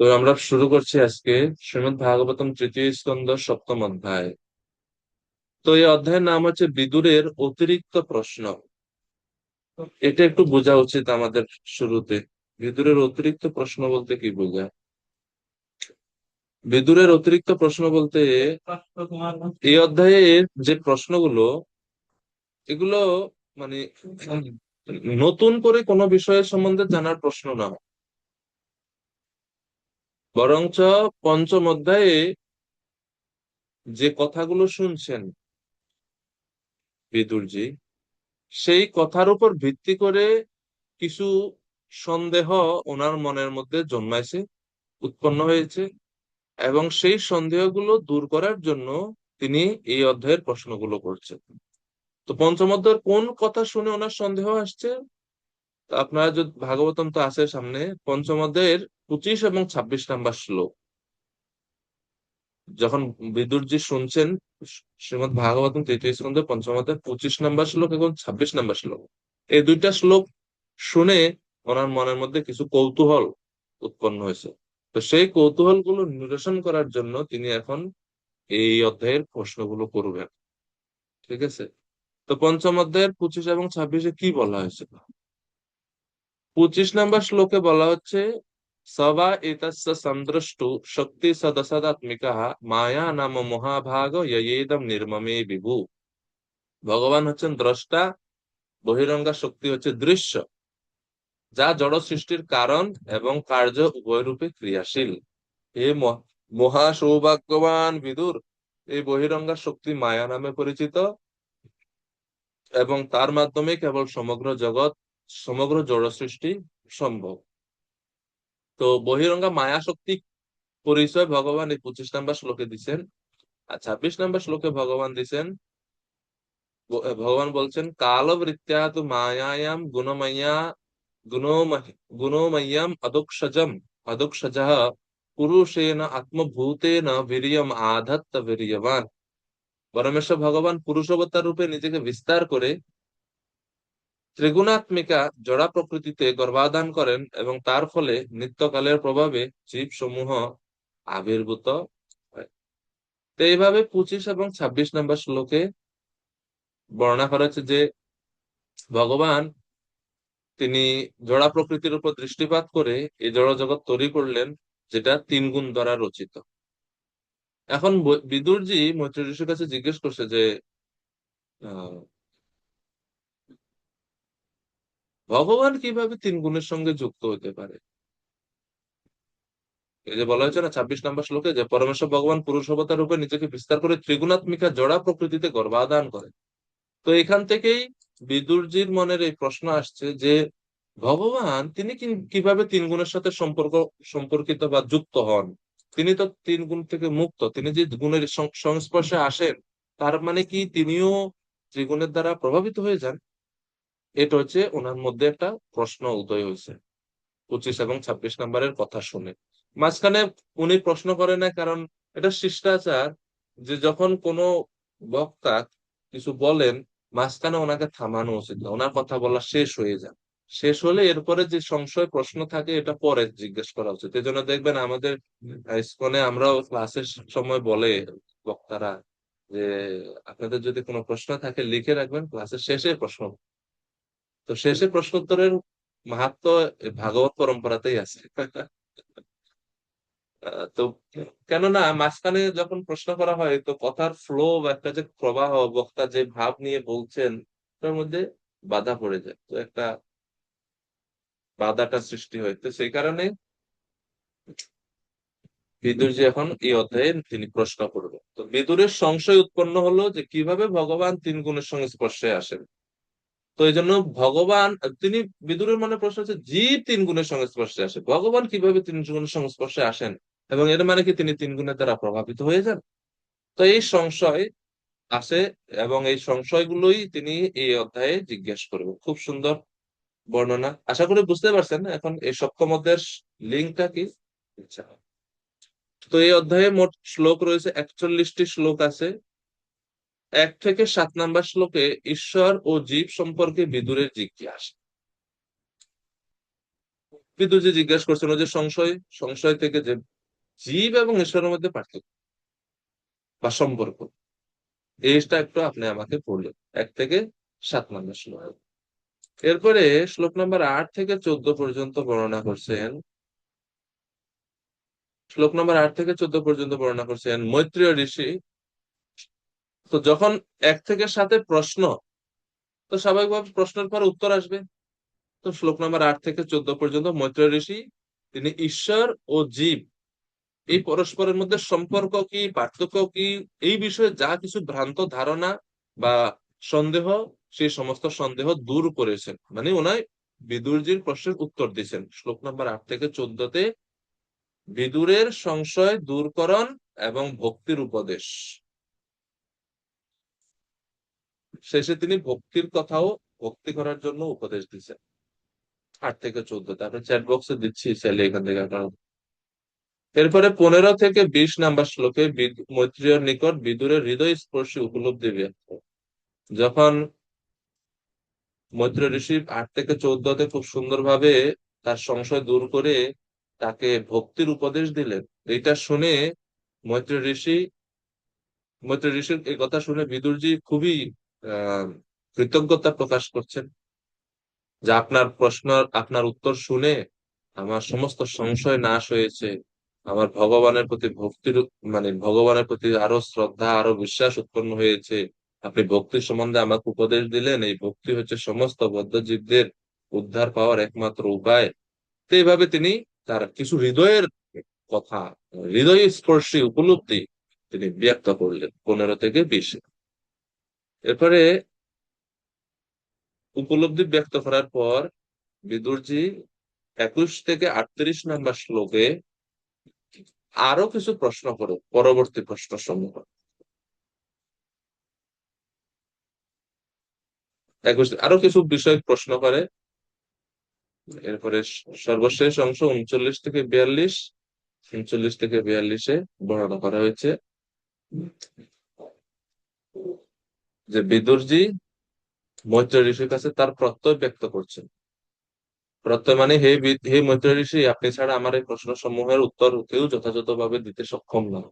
তো আমরা শুরু করছি আজকে শ্রীমদ্ ভাগবতম তৃতীয় স্কন্ধ সপ্তম অধ্যায়। তো এই অধ্যায়ের নাম হচ্ছে বিদুরের অতিরিক্ত প্রশ্ন। এটা একটু বোঝা উচিত আমাদের শুরুতে। বিদুরের অতিরিক্ত প্রশ্ন বলতে কি বোঝায়? বিদুরের অতিরিক্ত প্রশ্ন বলতে এই অধ্যায়ের যে প্রশ্নগুলো, এগুলো মানে নতুন করে কোনো বিষয়ের সম্বন্ধে জানার প্রশ্ন না, বরঞ্চ পঞ্চম অধ্যায়ে যে কথাগুলো শুনছেন বিদুরজি, সেই কথার উপর ভিত্তি করে কিছু সন্দেহ ওনার মনের মধ্যে জন্মাইছে, উৎপন্ন হয়েছে, এবং সেই সন্দেহগুলো দূর করার জন্য তিনি এই অধ্যায়ের প্রশ্নগুলো করছেন। তো পঞ্চম অধ্যায়ের কোন কথা শুনে ওনার সন্দেহ আসছে? তো আপনারা যদি ভাগবতম তো আছে সামনে, পঞ্চম অধ্যায়ের 25 এবং 26 নম্বর শ্লোক যখন বিদুরজি শুনছেন, শ্রীমদ্ ভাগবতম তৃতীয় স্কন্ধে পঞ্চম অধ্যায় 25 নম্বর শ্লোক এবং 26 নম্বর শ্লোক, এই দুইটা শ্লোক শুনে ওনার মনের মধ্যে কিছু কৌতূহল উৎপন্ন হয়েছে। তো সেই কৌতূহল গুলো নিরসন করার জন্য তিনি এখন এই অধ্যায়ের প্রশ্নগুলো করবেন। ঠিক আছে? তো পঞ্চম অধ্যায়ের 25 এবং 26-এ কি বলা হয়েছে? 25 নম্বর শ্লোকে বলা হচ্ছে, সবা এতস্য সন্দ্রষ্টু শক্তি সদসদাত্মিকাঃ মায়া নাম মহাভাগ ইয়েদম নির্মমে বিভু। ভগবান হচ্ছেন দ্রষ্টা, বহিরঙ্গা শক্তি হচ্ছে দৃশ্য, যা জড় সৃষ্টির কারণ এবং কার্য উভয় রূপে ক্রিয়াশীল। হে মহা সৌভাগ্যবান বিদুর, এই বহিরঙ্গা শক্তি মায়া নামে পরিচিত এবং তার মাধ্যমে কেবল সমগ্র জগৎ, সমগ্র জড় সৃষ্টি সম্ভব। তো বহিরঙ্গা মায়া শক্তি পরিচয় ভগবান এই 25 নম্বর শ্লোকে দিচ্ছেন। আর 26 নম্বর শ্লোকে ভগবান দিচ্ছেন, ভগবান বলছেন, কালবৃত্ত্যা তু মায়ায়াম গুণময়্যা গুণময়্যম অদুক্ষজম অদুক্ষজঃ পুরুষেন আত্মভূতেন বীর্যম আধত্ত বীর্যবান। পরমেশ্বর ভগবান পুরুষ অবতার রূপে নিজেকে বিস্তার করে ত্রিগুণাত্মিকা জড়া প্রকৃতিতে গর্ভাধান করেন এবং তার ফলে নিত্যকালের প্রভাবে জীব সমূহ আবির্ভূত হয়। তো এইভাবে 25 এবং 26 নম্বর শ্লোকে বর্ণনা করা হচ্ছে যে ভগবান তিনি জড়া প্রকৃতির উপর দৃষ্টিপাত করে এই জড় জগৎ তৈরি করলেন, যেটা 3 গুণ দ্বারা রচিত। এখন বিদুরজি মৈত্রী ঋষির কাছে জিজ্ঞেস করছে যে আহ, ভগবান কিভাবে 3 গুণের সঙ্গে যুক্ত হতে পারে? এই যে বলা হয়েছে না 26 নম্বর শ্লোকে, যে পরমেশ্বর ভগবান পুরুষ অবতার রূপে নিজেকে বিস্তার করে ত্রিগুণাত্মিকা জড়া প্রকৃতিতে গর্ভাধান করে। তো এখান থেকেই বিদুরজির মনের এই প্রশ্ন আসছে যে ভগবান তিনি কিভাবে 3 গুণের সাথে সম্পর্কিত বা যুক্ত হন? তিনি তো 3 গুণ থেকে মুক্ত, তিনি যে গুণের সংস্পর্শে আসেন, তার মানে কি তিনিও ত্রিগুণের দ্বারা প্রভাবিত হয়ে যান? এটা হচ্ছে ওনার মধ্যে একটা প্রশ্ন উদয় হয়েছে 25 এবং 26 নম্বরের কথা শুনে। মাঝখানে উনি প্রশ্ন করে না, কারণ এটা শিষ্টাচার যে যখন কোনো বক্তা কিছু বলেন, মাঝখানে ওনাকে থামানো উচিত না, ওনার কথা বলা শেষ হয়ে যায়। শেষ হলে এরপরে যে সংশয় প্রশ্ন থাকে এটা পরে জিজ্ঞেস করা উচিত। এই জন্য দেখবেন আমাদের ইসকনে আমরাও ক্লাসের সময় বলে বক্তারা যে আপনাদের যদি কোনো প্রশ্ন থাকে লিখে রাখবেন, ক্লাসের শেষে প্রশ্ন। তো শেষে প্রশ্নোত্তরের মাহাত্ম ভাগবত পরম্পরাতেই আছে। তো কেননা মাঝখানে যখন প্রশ্ন করা হয়, তো কথার ফ্লো বা একটা যে প্রবাহ, বক্তা যে ভাব নিয়ে বলছেন, তার মধ্যে বাধা পড়ে যায়, তো একটা বাধাটা সৃষ্টি হয়। তো সেই কারণে বিদুর যে এখন এই অধ্যায়ে তিনি প্রশ্ন করবেন। তো বিদুরের সংশয় উৎপন্ন হলো যে কিভাবে ভগবান 3 গুণের সংস্পর্শে আসেন। তো এই জন্য ভগবান তিনি, বিদুরের মনে প্রশ্ন হচ্ছে জীব 3 গুণের সংস্পর্শে আসে, ভগবান কিভাবে 3 গুণের সংস্পর্শে আসেন, এবং এর মানে কি তিনি 3 গুণের দ্বারা প্রভাবিত হয়ে যান? তো এই সংশয় আসে, এবং এই সংশয়গুলোই তিনি এই অধ্যায়ে জিজ্ঞেস করবেন। খুব সুন্দর বর্ণনা, আশা করি বুঝতে পারছেন। এখন এই সপ্তম অধ্যায়ের লিঙ্কটা কি? আচ্ছা, তো এই অধ্যায়ে মোট শ্লোক রয়েছে 41টি শ্লোক আছে। 1 থেকে 7 নম্বর শ্লোকে ঈশ্বর ও জীব সম্পর্কে বিদুরের জিজ্ঞাসা। বিদুরজি জিজ্ঞাসা করছেন, ওই যে সংশয়, সংশয় থেকে যে জীব এবং ঈশ্বরের মধ্যে পার্থক্য বা সম্পর্ক, এইটা একটু আপনি আমাকে পড়লেন 1 থেকে 7 নম্বর শ্লোক। এরপরে শ্লোক নম্বর 8 থেকে 14 পর্যন্ত বর্ণনা করছেন, শ্লোক নম্বর 8 থেকে 14 পর্যন্ত বর্ণনা করছেন মৈত্রেয় ঋষি। তো যখন 1 থেকে 7 প্রশ্ন, তো স্বাভাবিকভাবে প্রশ্নের পর উত্তর আসবে। তো শ্লোক নম্বর 8 থেকে 14 পর্যন্ত মৈত্রেয় ঋষি তিনি ঈশ্বর ও জীব, এই পরস্পরের মধ্যে সম্পর্ক কি, পার্থক্য কি, এই বিষয়ে যা কিছু ভ্রান্ত ধারণা বা সন্দেহ, সেই সমস্ত সন্দেহ দূর করেছেন। মানে ওনায় বিদুরজির প্রশ্নের উত্তর দিয়েছেন। শ্লোক নম্বর 8 থেকে 14-তে বিদুরের সংশয় দূরকরণ এবং ভক্তির উপদেশ। শেষে তিনি ভক্তির কথাও, ভক্তি করার জন্য উপদেশ দিচ্ছেন 8 থেকে 14। তারপরে চ্যাট বক্সে দিচ্ছি, চাইলে এখান থেকে আপনারা। এরপরে 15 থেকে 20 নম্বর শ্লোকে মৈত্রেয়র নিকট বিদুরের হৃদয় স্পর্শী উপলব্ধি ব্যক্ত। যখন মৈত্রেয় ঋষি 8 থেকে 14-তে খুব সুন্দরভাবে তার সংশয় দূর করে তাকে ভক্তির উপদেশ দিলেন, এটা শুনে মৈত্রেয় ঋষি, মৈত্রেয় ঋষির এই কথা শুনে বিদুরজি খুবই আহ কৃতজ্ঞতা প্রকাশ করছেন, যে আপনার প্রশ্ন, আপনার উত্তর শুনে আমার সমস্ত সংশয় নাশ হয়েছে, আমার ভগবানের প্রতি ভক্তির, মানে ভগবানের প্রতি আরো শ্রদ্ধা, আরো বিশ্বাস উৎপন্ন হয়েছে। আপনি ভক্তি সম্বন্ধে আমাকে উপদেশ দিলেন, এই ভক্তি হচ্ছে সমস্ত বদ্ধজীবদের উদ্ধার পাওয়ার একমাত্র উপায়। তো এইভাবে তিনি তার কিছু হৃদয়ের কথা, হৃদয় স্পর্শী উপলব্ধি তিনি ব্যক্ত করলেন 15 থেকে 20-এ। এরপরে উপলব্ধি ব্যক্ত করার পর বিদুরজি 21 থেকে 38 নম্বর শ্লোকে আরো কিছু প্রশ্ন করো, পরবর্তী প্রশ্ন সমূহ। 21 আরো কিছু বিষয় প্রশ্ন করে। এরপরে সর্বশেষ অংশ 39 থেকে 42, 39 থেকে 42-এ বর্ণনা করা হয়েছে যে বিদুরজি মৈত্রেয় ঋষির কাছে তার প্রত্যয় ব্যক্ত করছেন। প্রত্যয় মানে, হে মৈত্রেয় ঋষি, আপনি ছাড়া আমার এই প্রশ্ন সমূহের উত্তর কেউ যথাযথভাবে দিতে সক্ষম না।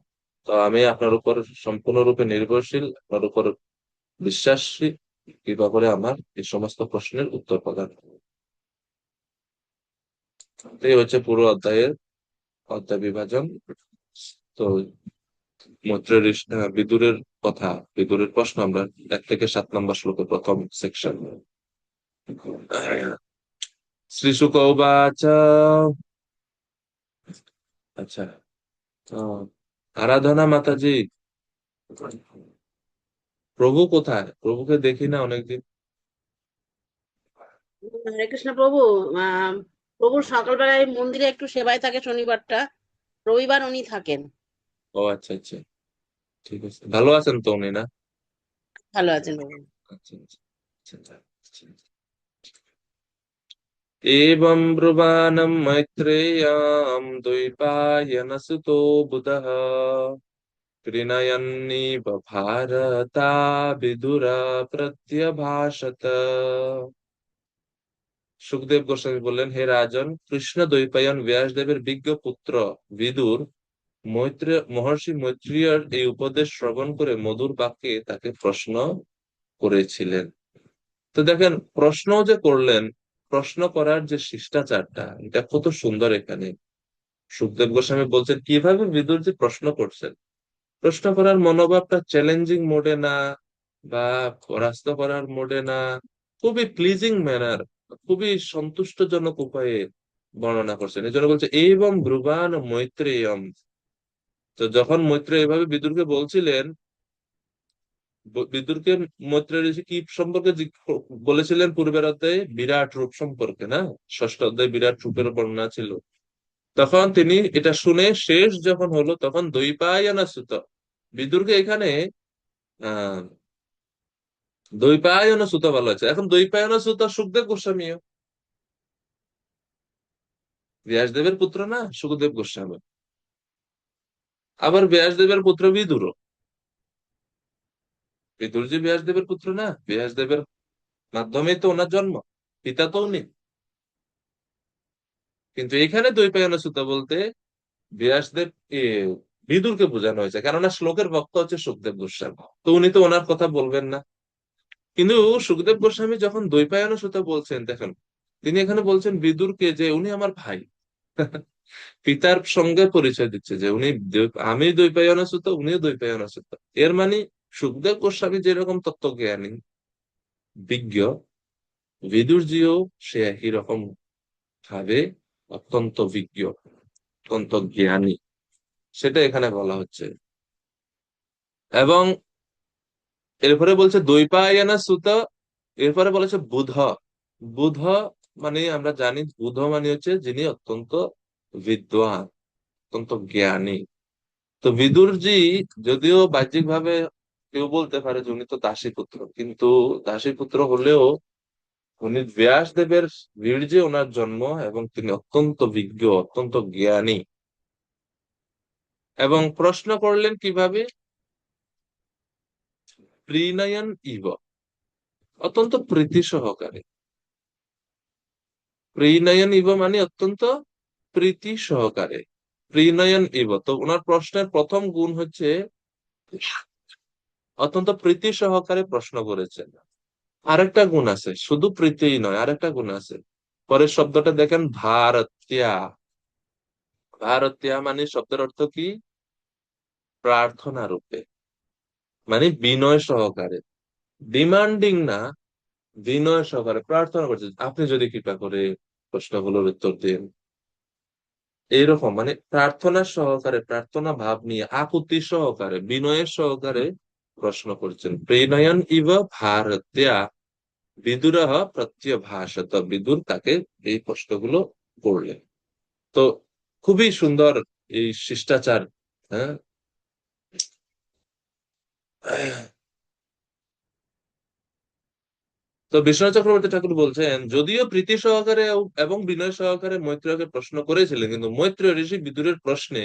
তো আমি আপনার উপর সম্পূর্ণরূপে নির্ভরশীল, আপনার উপর বিশ্বাসী, কৃপা করে আমার এই সমস্ত প্রশ্নের উত্তর প্রদান করুন। এই হচ্ছে পুরো অধ্যায়ের অধ্যায় বিভাজন। তো বিদুরের কথা, বিদুরের প্রশ্ন আমরা 1 থেকে 7 নম্বর শ্লোকের প্রথম সেকশন। শ্রীশুক উবাচ। আচ্ছা, আহ, আরাধনা মাতাজি, প্রভু কোথায়? প্রভুকে দেখি না অনেকদিন। হরে কৃষ্ণ প্রভু। আহ প্রভুর সকালবেলায় মন্দিরে একটু সেবায় থাকে শনিবারটা, রবিবার উনি থাকেন। ও আচ্ছা আচ্ছা, ঠিক আছে। ভালো আছেন তো উনি, না? ভালো আছেন প্রভু। আচ্ছা আচ্ছা আচ্ছা, আচ্ছা। एवं ब्रुवाणं मैत्रेयं द्वैपायनसुतो बुधः गृह्णयन्निव भारता विदुरा प्रत्यभाषत। সুখদেব গোস্বামী বললেন, হে রাজন, কৃষ্ণ দ্বৈপায়ন ব্যাসদেবের বিজ্ঞ পুত্র বিদুর মহর্ষি মৈত্রেয়র এই উপদেশ শ্রবণ করে মধুর বাক্যে তাকে প্রশ্ন করেছিলেন। তো দেখেন, প্রশ্ন যে করলেন, প্রশ্ন করার যে শিষ্টাচারটা, এটা কত সুন্দর এখানে। সুখদেব গোস্বামী বলছেন কিভাবে বিদুর যে প্রশ্ন করছেন, প্রশ্ন করার মনোভাবটা চ্যালেঞ্জিং মোডে না, বা পরাস্ত করার মোডে না, খুবই প্লিজিং ম্যানার, খুবই সন্তুষ্টজনক উপায়ে বর্ণনা করছেন। এই জন্য বলছে এবং ব্রুবান মৈত্রেয়ম। তো যখন মৈত্রেয় এভাবে বিদুরকে বলছিলেন, বিদুরকে মৈত্রেয় ঋষি কি সম্পর্কে বলেছিলেন পূর্বের অধ্যায়ে? বিরাট রূপ সম্পর্কে, না? ষষ্ঠ অধ্যায়ে বিরাট রূপের বর্ণনা ছিল। তখন তিনি এটা শুনে শেষ যখন হলো, তখন দ্বৈপায়ন সুত, বিদুরকে এখানে আহ দ্বৈপায়ন সুত বলা হয়েছে। এখন দ্বৈপায়ন সুত সুখদেব গোস্বামীও, ব্যাসদেবের পুত্র না সুখদেব গোস্বামী, আবার ব্যাসদেবের পুত্র বিদুর, বিদুর যে ব্যাসদেবের পুত্র না, ব্যাসদেবের মাধ্যমে তো ওনার জন্ম, পিতা তো উনি। কিন্তু এখানে দ্বৈপায়ন সুত বলতে ব্যাসদেব বিদুরকে বোঝানো হয়েছে, কেননা শ্লোকের বক্তা হচ্ছে সুখদেব গোস্বামী, তো উনি তো ওনার কথা বলবেন না। কিন্তু সুখদেব গোস্বামী যখন দ্বৈপায়ন সুত বলছেন, দেখেন তিনি এখানে বলছেন বিদুরকে যে উনি আমার ভাই। পিতার সঙ্গে পরিচয় দিচ্ছে যে আমি দ্বৈপায়ন সুত, উনিও দ্বৈপায়ন সুত। এর মানে সুখদেব গোস্বামী যেরকম তত্ত্বজ্ঞানী বিজ্ঞ, বিদুরজিও সে একই রকম ভাবে অত্যন্ত বিজ্ঞ, অত্যন্ত জ্ঞানী, সেটা এখানে বলা হচ্ছে। এবং এরপরে বলছে দ্বৈপায়না সুত, এরপরে বলেছে বুধ। বুধ মানে আমরা জানি বুধ মানে হচ্ছে যিনি অত্যন্ত বিদ্বান, অত্যন্ত জ্ঞানী। তো বিদুরজি যদিও বাহ্যিক ভাবে কেউ বলতে পারে যে উনি তো দাসীপুত্র, কিন্তু দাসীপুত্র হলেও উনি ব্যাসদেবের বীর্যে ওনার জন্ম, এবং তিনি অত্যন্ত বিজ্ঞ, অত্যন্ত জ্ঞানী। এবং প্রশ্ন করলেন কিভাবে? প্রিনয়ন ইব, অত্যন্ত প্রীতি সহকারে। প্রিনয়ন ইব মানে অত্যন্ত প্রীতি সহকারে। প্রিনয়ন ইব, তো ওনার প্রশ্নের প্রথম গুণ হচ্ছে অত্যন্ত প্রীতি সহকারে প্রশ্ন করেছেন। আরেকটা গুণ আছে, শুধু প্রীতিই নয়, আরেকটা গুণ আছে। পরের শব্দটা দেখেন, ভারত্যা। ভারত্যা মানে শব্দের অর্থ কি? প্রার্থনা রূপে, মানে বিনয় সহকারে, ডিমান্ডিং না, বিনয় সহকারে প্রার্থনা করছে আপনি যদি কৃপা করে প্রশ্নগুলোর উত্তর দিন। এইরকম মানে প্রার্থনা সহকারে, প্রার্থনা ভাব নিয়ে আকুতি সহকারে, বিনয়ের সহকারে প্রশ্ন করছেন। প্রেনয়ন ইব ভারত্যা বিদুরহ প্রত্যভাষত, বিদুর তাকে এই প্রশ্নগুলো করলেন। তো খুবই সুন্দর এই শিষ্টাচার। হ্যাঁ, তো বিশ্বনাথ চক্রবর্তী ঠাকুর বলছেন যদিও প্রীতি সহকারে এবং বিনয় সহকারে মৈত্রেয়কে প্রশ্ন করেছিলেন, কিন্তু মৈত্রেয় ঋষি বিদুরের প্রশ্নে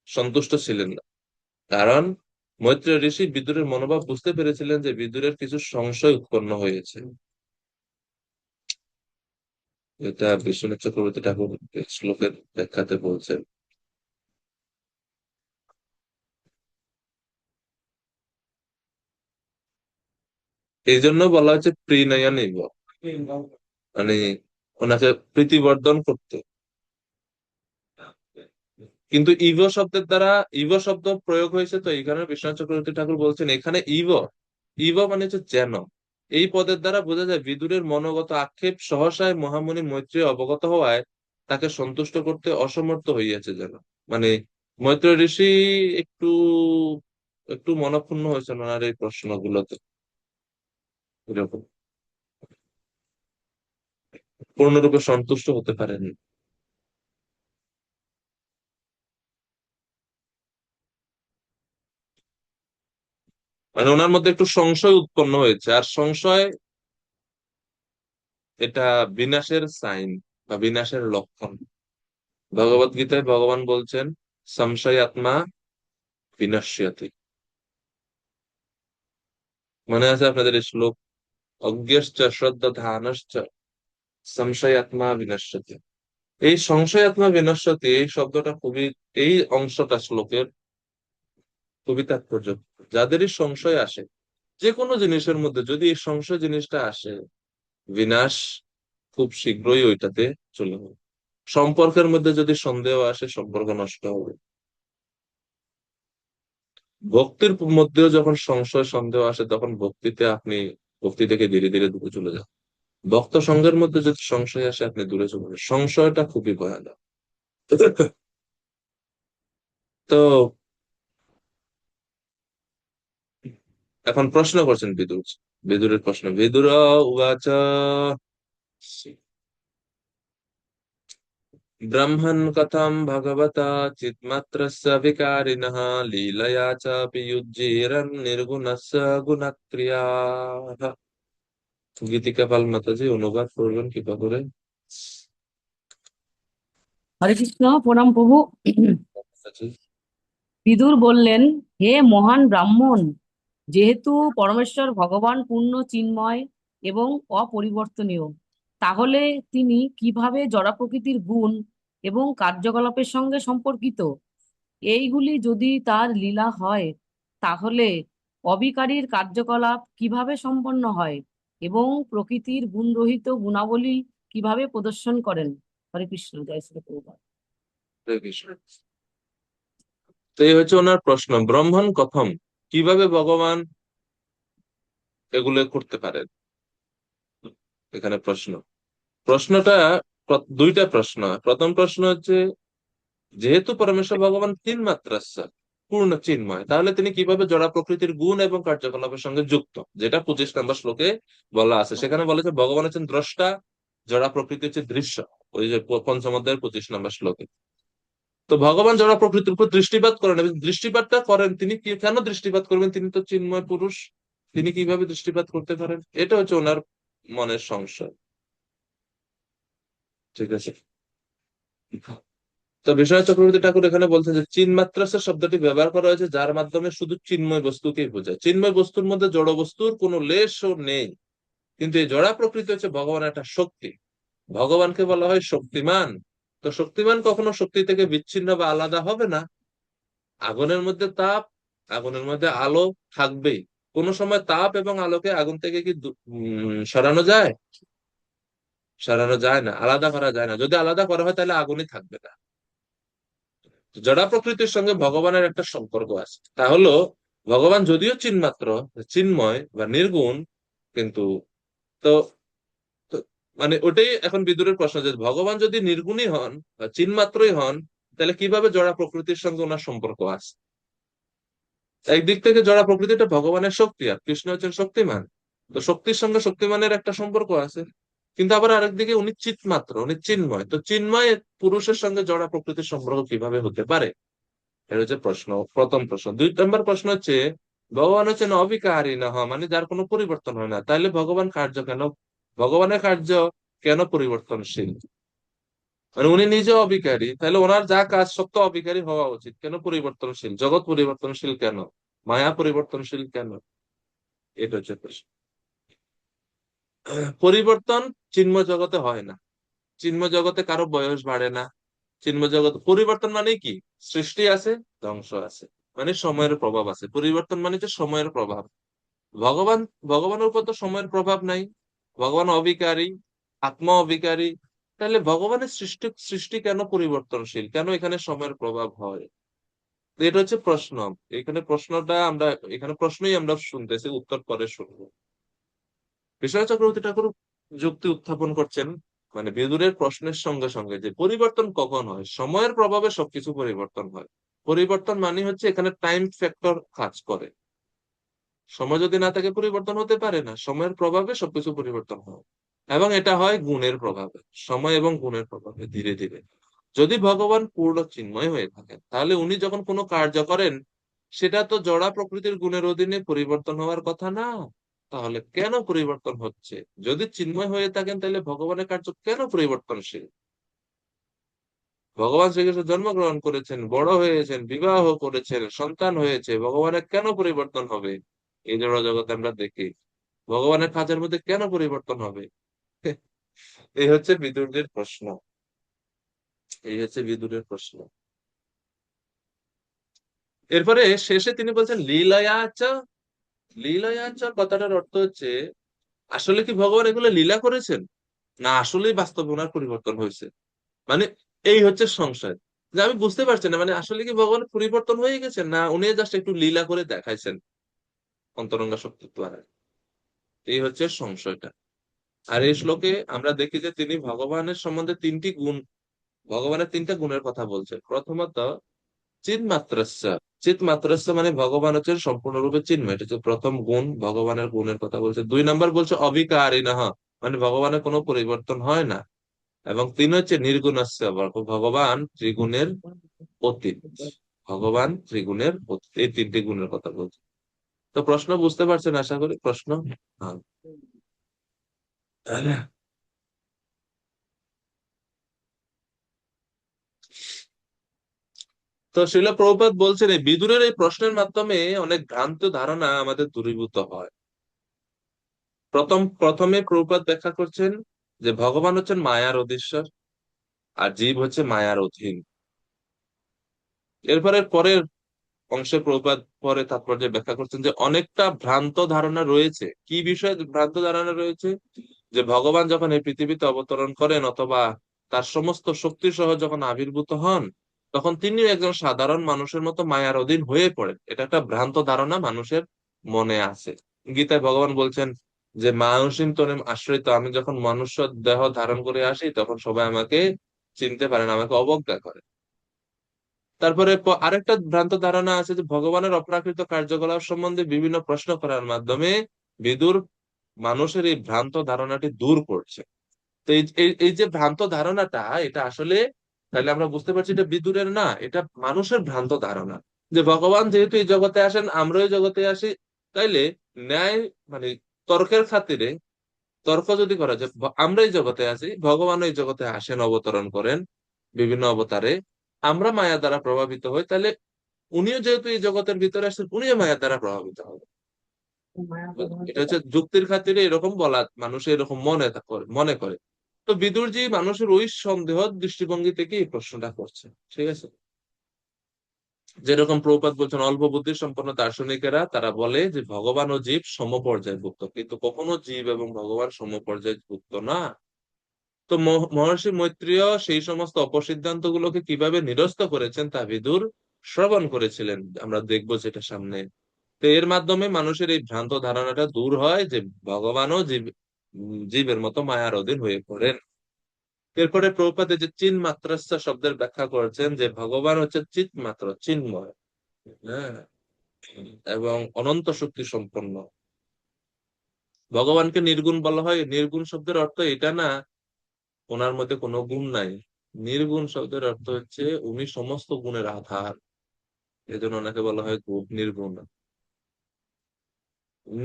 সন্তুষ্ট ছিলেন না। কারণ মৈত্রেয় ঋষি বিদুরের মনোভাব বুঝতে পেরেছিলেন যে বিদুরের কিছু সংশয় উৎপন্ন হয়েছে। এটা বিশ্বনাথ চক্রবর্তী ঠাকুর এই শ্লোকের ব্যাখ্যাতে বলছেন। এই জন্য বলা হচ্ছে প্রিনয়ন ইব, মানে ওনাকে প্রীতিবর্ধন করতে। কিন্তু ইভ শব্দের দ্বারা, ইভ শব্দ প্রয়োগ হয়েছে, তো এখানে বিশ্বনাথ চক্রবর্তী ঠাকুর বলছেন এখানে ইভ, ইভ মানে হচ্ছে যেন। এই পদের দ্বারা বোঝা যায় বিদুরের মনোগত আক্ষেপ সহসায় মহামুনি মৈত্রেয় অবগত হওয়ায় তাকে সন্তুষ্ট করতে অসমর্থ হইয়াছে যেন। মানে মৈত্রেয় ঋষি একটু একটু মনক্ষুণ্ণ হয়েছেন ওনার এই প্রশ্নগুলোতে, এরকম পূর্ণরূপে সন্তুষ্ট হতে পারেননি। মানে ওনার মধ্যে একটু সংশয় উৎপন্ন হয়েছে, আর সংশয় এটা বিনাশের সাইন বা বিনাশের লক্ষণ। ভগবত গীতায় ভগবান বলছেন সংশয় আত্মা বিনশ্যতি। মনে আছে আপনাদের এই শ্লোক? অজ্ঞশ্চ শ্রদ্ধা ধানশ্চ সংশয় আত্মা বিনশ্যতি। এই সংশয় আত্মা বিনশ্যতি এই শব্দটা খুবই, এই অংশটা শ্লোকের খুবই তাৎপর্য। যাদেরই সংশয় আসে যে কোনো জিনিসের মধ্যে, যদি এই সংশয় জিনিসটা আসে, বিনাশ খুব শীঘ্রই ওইটাতে চলে যাবে। সম্পর্কের মধ্যে যদি সন্দেহ আসে, সম্পর্ক নষ্ট হবে। ভক্তির মধ্যেও যখন সংশয় সন্দেহ আসে, তখন ভক্তি থেকে ধীরে ধীরে দূরে চলে যান। ভক্ত সঙ্গের মধ্যে যদি সংশয় আসে, আপনি দূরে চলে যান। সংশয়টা খুবই ভয়ানক। তো এখন প্রশ্ন করছেন বিদুর। বিদুরের প্রশ্ন, বিদুর উবাচ ব্রহ্মণ কথম ভগবতা চিন্মাত্রস্য বিকারিণঃ লীলয়া চাপি যুজ্যেরন নির্গুণস্য গুণক্রিয়াঃ। গীতিকা পাল মাতাজি অনুবাদ করবেন কৃপা করে। হরে কৃষ্ণ, প্রণাম প্রভু। মাতাজি। বিদুর বললেন, হে মহান ব্রাহ্মণ, যেহেতু পরমেশ্বর ভগবান পূর্ণ চিন্ময় এবং অপরিবর্তনীয়, তাহলে তিনি কিভাবে জড় প্রকৃতির গুণ এবং কার্যকলাপের সঙ্গে সম্পর্কিত? এইগুলি যদি তার লীলা হয়, তাহলে অবিকারীর কার্যকলাপ কিভাবে সম্পন্ন হয় এবং প্রকৃতির গুণরহিত গুণাবলী কিভাবে প্রদর্শন করেন? হরে কৃষ্ণ, জয় শ্রী প্রভুপাদ। হরে কৃষ্ণ। তো এই হচ্ছে ওনার প্রশ্ন, ব্রহ্মণ কথম, কিভাবে ভগবান এগুলো করতে পারেন। এখানে প্রশ্নটা দুইটা প্রশ্ন। প্রথম প্রশ্ন হচ্ছে, যেহেতু পরমেশ্বর ভগবান তিন মাত্রাস্য, পূর্ণ চিন্ময়, তাহলে তিনি কিভাবে জড় প্রকৃতির গুণ এবং কার্যকলাপের সঙ্গে যুক্ত, যেটা 25 নম্বর শ্লোকে বলা আছে। সেখানে বলেছে ভগবান হচ্ছেন দ্রষ্টা, জড় প্রকৃতি হচ্ছে দৃশ্য, ওই যে পঞ্চম অধ্যায়ের 25 নম্বর শ্লোকে। তো ভগবান জড় প্রকৃতির উপর দৃষ্টিপাত করেন, এবং দৃষ্টিপাতটা করেন তিনি কেন দৃষ্টিপাত করবেন? তিনি তো চিন্ময় পুরুষ, তিনি কিভাবে দৃষ্টিপাত করতে পারেন? এটা হচ্ছে ওনার মনের সংশয়। ঠিক আছে। তো বিশ্বনাথ চক্রবর্তী ঠাকুর এখানে বলছেন যে চিন্মাত্রাস্য শব্দটি ব্যবহার করা হয়েছে যার মাধ্যমে শুধু চিন্ময় বস্তুকেই বোঝায়। চিন্ময় বস্তুর মধ্যে জড় বস্তুর কোনো লেশও নেই, কিন্তু এই জড়া প্রকৃতি হচ্ছে ভগবানের একটা শক্তি। ভগবানকে বলা হয় শক্তিমান। তো শক্তিমান কখনো শক্তি থেকে বিচ্ছিন্ন বা আলাদা হবে না। আগুনের মধ্যে তাপ, আগুনের মধ্যে আলো থাকবেই। কোন সময় তাপ এবং আলোকে আগুন থেকে কি সরানো যায়? সরানো যায় না, আলাদা করা যায় না। যদি আলাদা করা হয় তাহলে আগুনই থাকবে না। জড় প্রকৃতির সঙ্গে ভগবানের একটা সম্পর্ক আছে। তা হলো, ভগবান যদিও চিন্মাত্র, চিন্ময় বা নির্গুণ, কিন্তু তো তো মানে ওটাই এখন বিদুরের প্রশ্ন, যে ভগবান যদি নির্গুণই হন বা চিন্মাত্রই হন, তাহলে কিভাবে জড় প্রকৃতির সঙ্গে ওনার সম্পর্ক আছে? একদিক থেকে জড় প্রকৃতিটা ভগবানের শক্তি, আর কৃষ্ণ হচ্ছেন শক্তিমান। তো শক্তির সঙ্গে শক্তিমানের একটা সম্পর্ক আছে। কিন্তু আবার আরেকদিকে উনি চিৎমাত্র, উনি চিন্ময়। তো চিন্ময় পুরুষের সঙ্গে জড় প্রকৃতির সম্পর্ক কিভাবে হতে পারে? এটা হচ্ছে প্রশ্ন, প্রথম প্রশ্ন। 2 নম্বর প্রশ্ন হচ্ছে, ভগবান হচ্ছেন অবিকারী না, মানে যার কোনো পরিবর্তন হয় না, তাহলে ভগবান কার্য কেন, ভগবানের কার্য কেন পরিবর্তনশীল? মানে উনি নিজে অবিকারী, তাহলে ওনার যা কাজ সব তো অবিকারী হওয়া উচিত, কেন পরিবর্তনশীল? জগৎ পরিবর্তনশীল কেন? মায়া পরিবর্তনশীল কেন? এটা হচ্ছে প্রশ্ন। পরিবর্তন চিন্ময় জগতে হয় না। চিন্ময় জগতে কারো বয়স বাড়ে না। চিন্ময় জগৎ পরিবর্তন মানে কি? সৃষ্টি আছে, ধ্বংস আছে, মানে সময়ের প্রভাব আছে। পরিবর্তন মানে হচ্ছে সময়ের প্রভাব। ভগবান, ভগবানের উপর তো সময়ের প্রভাব নাই। ভগবান অবিকারী, আত্মা অবিকারী। তাহলে ভগবানের সৃষ্টি সৃষ্টি কেন পরিবর্তনশীল? কেন এখানে সময়ের প্রভাব হয়? তো এটা হচ্ছে প্রশ্ন। এখানে প্রশ্নটা আমরা, এখানে প্রশ্নই আমরা শুনতেছি, উত্তর পরে শুনবো। বিশ্বনাথ চক্রবর্তী ঠাকুর যুক্তি উত্থাপন করছেন, মানে বিদুরের প্রশ্নের সঙ্গে সঙ্গে, যে পরিবর্তন কখন হয়? সময়ের প্রভাবে সবকিছু পরিবর্তন হয়। পরিবর্তন মানে হচ্ছে এখানে টাইম ফ্যাক্টর কাজ করে। সময় যদি না থাকে পরিবর্তন হতে পারে না। সময়ের প্রভাবে সবকিছু পরিবর্তন হয়, এবং এটা হয় গুণের প্রভাবে, সময় এবং গুণের প্রভাবে ধীরে ধীরে। যদি ভগবান পূর্ণ চিন্ময় হয়ে থাকেন, তাহলে উনি যখন কোনো কার্য করেন, সেটা তো জড়া প্রকৃতির গুণের অধীনে পরিবর্তন হওয়ার কথা না। তাহলে কেন পরিবর্তন হচ্ছে? যদি চিন্ময় হয়ে থাকেন, তাহলে ভগবানের কার্য কেন পরিবর্তনশীল? ভগবান শ্রীকৃষ্ণ জন্মগ্রহণ করেছেন, বড় হয়েছেন, বিবাহ করেছেন, সন্তান হয়েছে, ভগবানের কেন পরিবর্তন হবে? এই জড় জগতে আমরা দেখি, ভগবানের কাজের মধ্যে কেন পরিবর্তন হবে? এই হচ্ছে বিদুরদের প্রশ্ন। এই হচ্ছে বিদুরের প্রশ্ন। এরপরে শেষে তিনি বলছেন লীলায়াচ। লীলায়াচ কথাটার অর্থ হচ্ছে, আসলে কি ভগবান এগুলো লীলা করেছেন, না আসলেই বাস্তবে ওনার পরিবর্তন হয়েছে? মানে এই হচ্ছে সংশয়, যে আমি বুঝতে পারছি না, মানে আসলে কি ভগবান পরিবর্তন হয়ে গেছেন, না উনি জাস্ট একটু লীলা করে দেখাইছেন অন্তরঙ্গা শক্তির দ্বারা। এই হচ্ছে সংশয়টা। আর এই শ্লোকে আমরা দেখি যে তিনি ভগবানের সম্বন্ধে তিনটি গুণ, ভগবানের তিনটা গুণের কথা বলছেন। প্রথমত চিন্মাত্রাস্য। চিন্মাত্রাস্য মানে ভগবান হচ্ছেন সম্পূর্ণরূপে চিন্ময়, এটা হচ্ছে প্রথম গুণ, ভগবানের গুণের কথা বলছে। 2 নম্বর বলছে অবিকারিণঃ, মানে ভগবানের কোনো পরিবর্তন হয় না। এবং 3 হচ্ছে নির্গুণস্য, ভগবান ত্রিগুণের অতীত। ভগবান ত্রিগুণের অতীত, এই তিনটি গুণের কথা বলছে। তো প্রশ্ন বুঝতে পারছেন আশা করি? প্রশ্ন, হ্যাঁ। তো শিল প্রভুপাদ বলছেন, এই বিদুরের এই প্রশ্নের মাধ্যমে অনেক ভ্রান্ত ধারণা আমাদের দূরীভূত হয়। প্রথমে প্রভুপাদ ব্যাখ্যা করছেন যে ভগবান হচ্ছেন মায়ার অধীশ্বর আর জীব হচ্ছে মায়ার অধীন। এরপরে পরের অংশে প্রভুপাদ পরে তাৎপর্য ব্যাখ্যা করছেন যে অনেকটা ভ্রান্ত ধারণা রয়েছে। কি বিষয়ে ভ্রান্ত ধারণা রয়েছে? যে ভগবান যখন এই পৃথিবীতে অবতরণ করেন অথবা তার সমস্ত শক্তি সহ যখন আবির্ভূত হন, তখন তিনিও একজন সাধারণ মানুষের মতো মায়ার অধীন হয়ে পড়েন। এটা একটা ভ্রান্ত ধারণা মানুষের মনে আছে। গীতায় ভগবান বলছেন যে মানুষিম তনিম আশ্রিত, আমি যখন মনুষ্য দেহ ধারণ করে আসি তখন সবাই আমাকে চিনতে পারেন, আমাকে অবজ্ঞা করে। তারপরে আরেকটা ভ্রান্ত ধারণা আছে যে ভগবানের অপ্রাকৃত কার্যকলাপ সম্বন্ধে বিভিন্ন প্রশ্ন করার মাধ্যমে বিদুর মানুষের এই ভ্রান্ত ধারণাটি দূর করছে। তো এই যে ভ্রান্ত ধারণাটা, এটা আসলে তাহলে আমরা বুঝতে পারছি এটা বিদুরের না, এটা মানুষের ভ্রান্ত ধারণা। যে ভগবান যেহেতু এই জগতে আসেন, আমরাও এই জগতে আসি, তাইলে ন্যায় মানে তর্কের খাতিরে তর্ক যদি করা যায়, আমরা এই জগতে আছি, ভগবান এই জগতে আসেন, অবতরণ করেন বিভিন্ন অবতারে, আমরা মায়া দ্বারা প্রভাবিত হই, তাহলে উনিও যেহেতু এই জগতের ভিতরে আসেন, উনিও মায়া দ্বারা প্রভাবিত হবে। এটা হচ্ছে যুক্তির খাতিরে এরকম বলা, মানুষ এরকম মনে করে। তো বিদুরজি মানুষের ওই সন্দেহ দৃষ্টিভঙ্গি থেকে এই প্রশ্নটা করছে। ঠিক আছে, যেরকম প্রভুপাদ বলছেন অল্প বুদ্ধি সম্পন্ন দার্শনিকেরা তারা বলে যে ভগবান ও জীব সমপর্যায়ভুক্ত, কিন্তু কখনো জীব এবং ভগবান সমপর্যায়ভুক্ত না। তো মহর্ষি মৈত্রেয় সেই সমস্ত অপসিদ্ধান্ত গুলোকে কিভাবে নিরস্ত করেছেন তা বিদুর শ্রবণ করেছিলেন, আমরা দেখবো যেটা সামনে। তো এর মাধ্যমে মানুষের এই ভ্রান্ত ধারণাটা দূর হয় যে ভগবানও জীবের মতো মায়ার অধীন হয়ে পড়েন। এরপরে প্রভুপাদ এই যে চিন্মাত্রাস্য শব্দের ব্যাখ্যা করেছেন যে ভগবান হচ্ছে চিৎ মাত্র, চিন্ময়, হ্যাঁ, এবং অনন্ত শক্তি সম্পন্ন। ভগবানকে নির্গুণ বলা হয়, নির্গুণ শব্দের অর্থ এটা না ওনার মধ্যে কোনো গুণ নাই। নির্গুণ শব্দের অর্থ হচ্ছে উনি সমস্ত গুণের আধার, এজন্য ওনাকে বলা হয় নির্গুণ।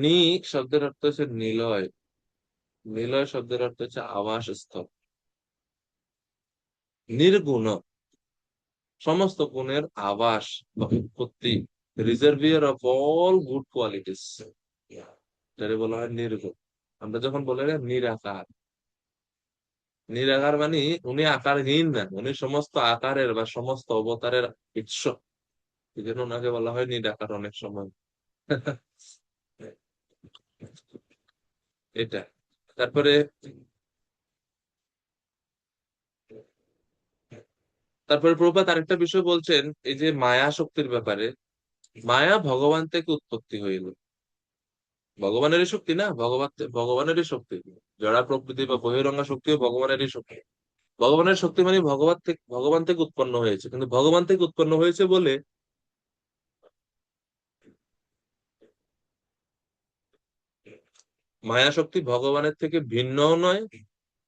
নি শব্দের অর্থ হচ্ছে নিলয়, নিলয় শব্দের অর্থ হচ্ছে আবাসস্থল। নির্গুণ সমস্ত গুণের আবাস বা উৎপত্তি, reservoir of all good qualities, যারে বলা হয় নির্গুণ। আমরা যখন বলি না নিরাকার, নিরাকার মানে উনি আকারহীন না, উনি সমস্ত আকারের বা সমস্ত অবতারের উৎস, এই জন্য ওনাকে বলা হয় নিরাকার অনেক সময়। এটা। তারপরে তারপরে প্রভুপাদ আরেকটা বিষয় বলছেন এই যে মায়া শক্তির ব্যাপারে। মায়া ভগবান থেকে উৎপত্তি হইল, ভগবানেরই শক্তি না, ভগবানেরই শক্তি। জড়া প্রকৃতি বা বহিরঙ্গা শক্তিও ভগবানেরই শক্তি। ভগবানের শক্তি মানে ভগবান থেকে উৎপন্ন হয়েছে, কিন্তু ভগবান থেকে উৎপন্ন হয়েছে বলে মায়া শক্তি ভগবানের থেকে ভিন্নও নয়,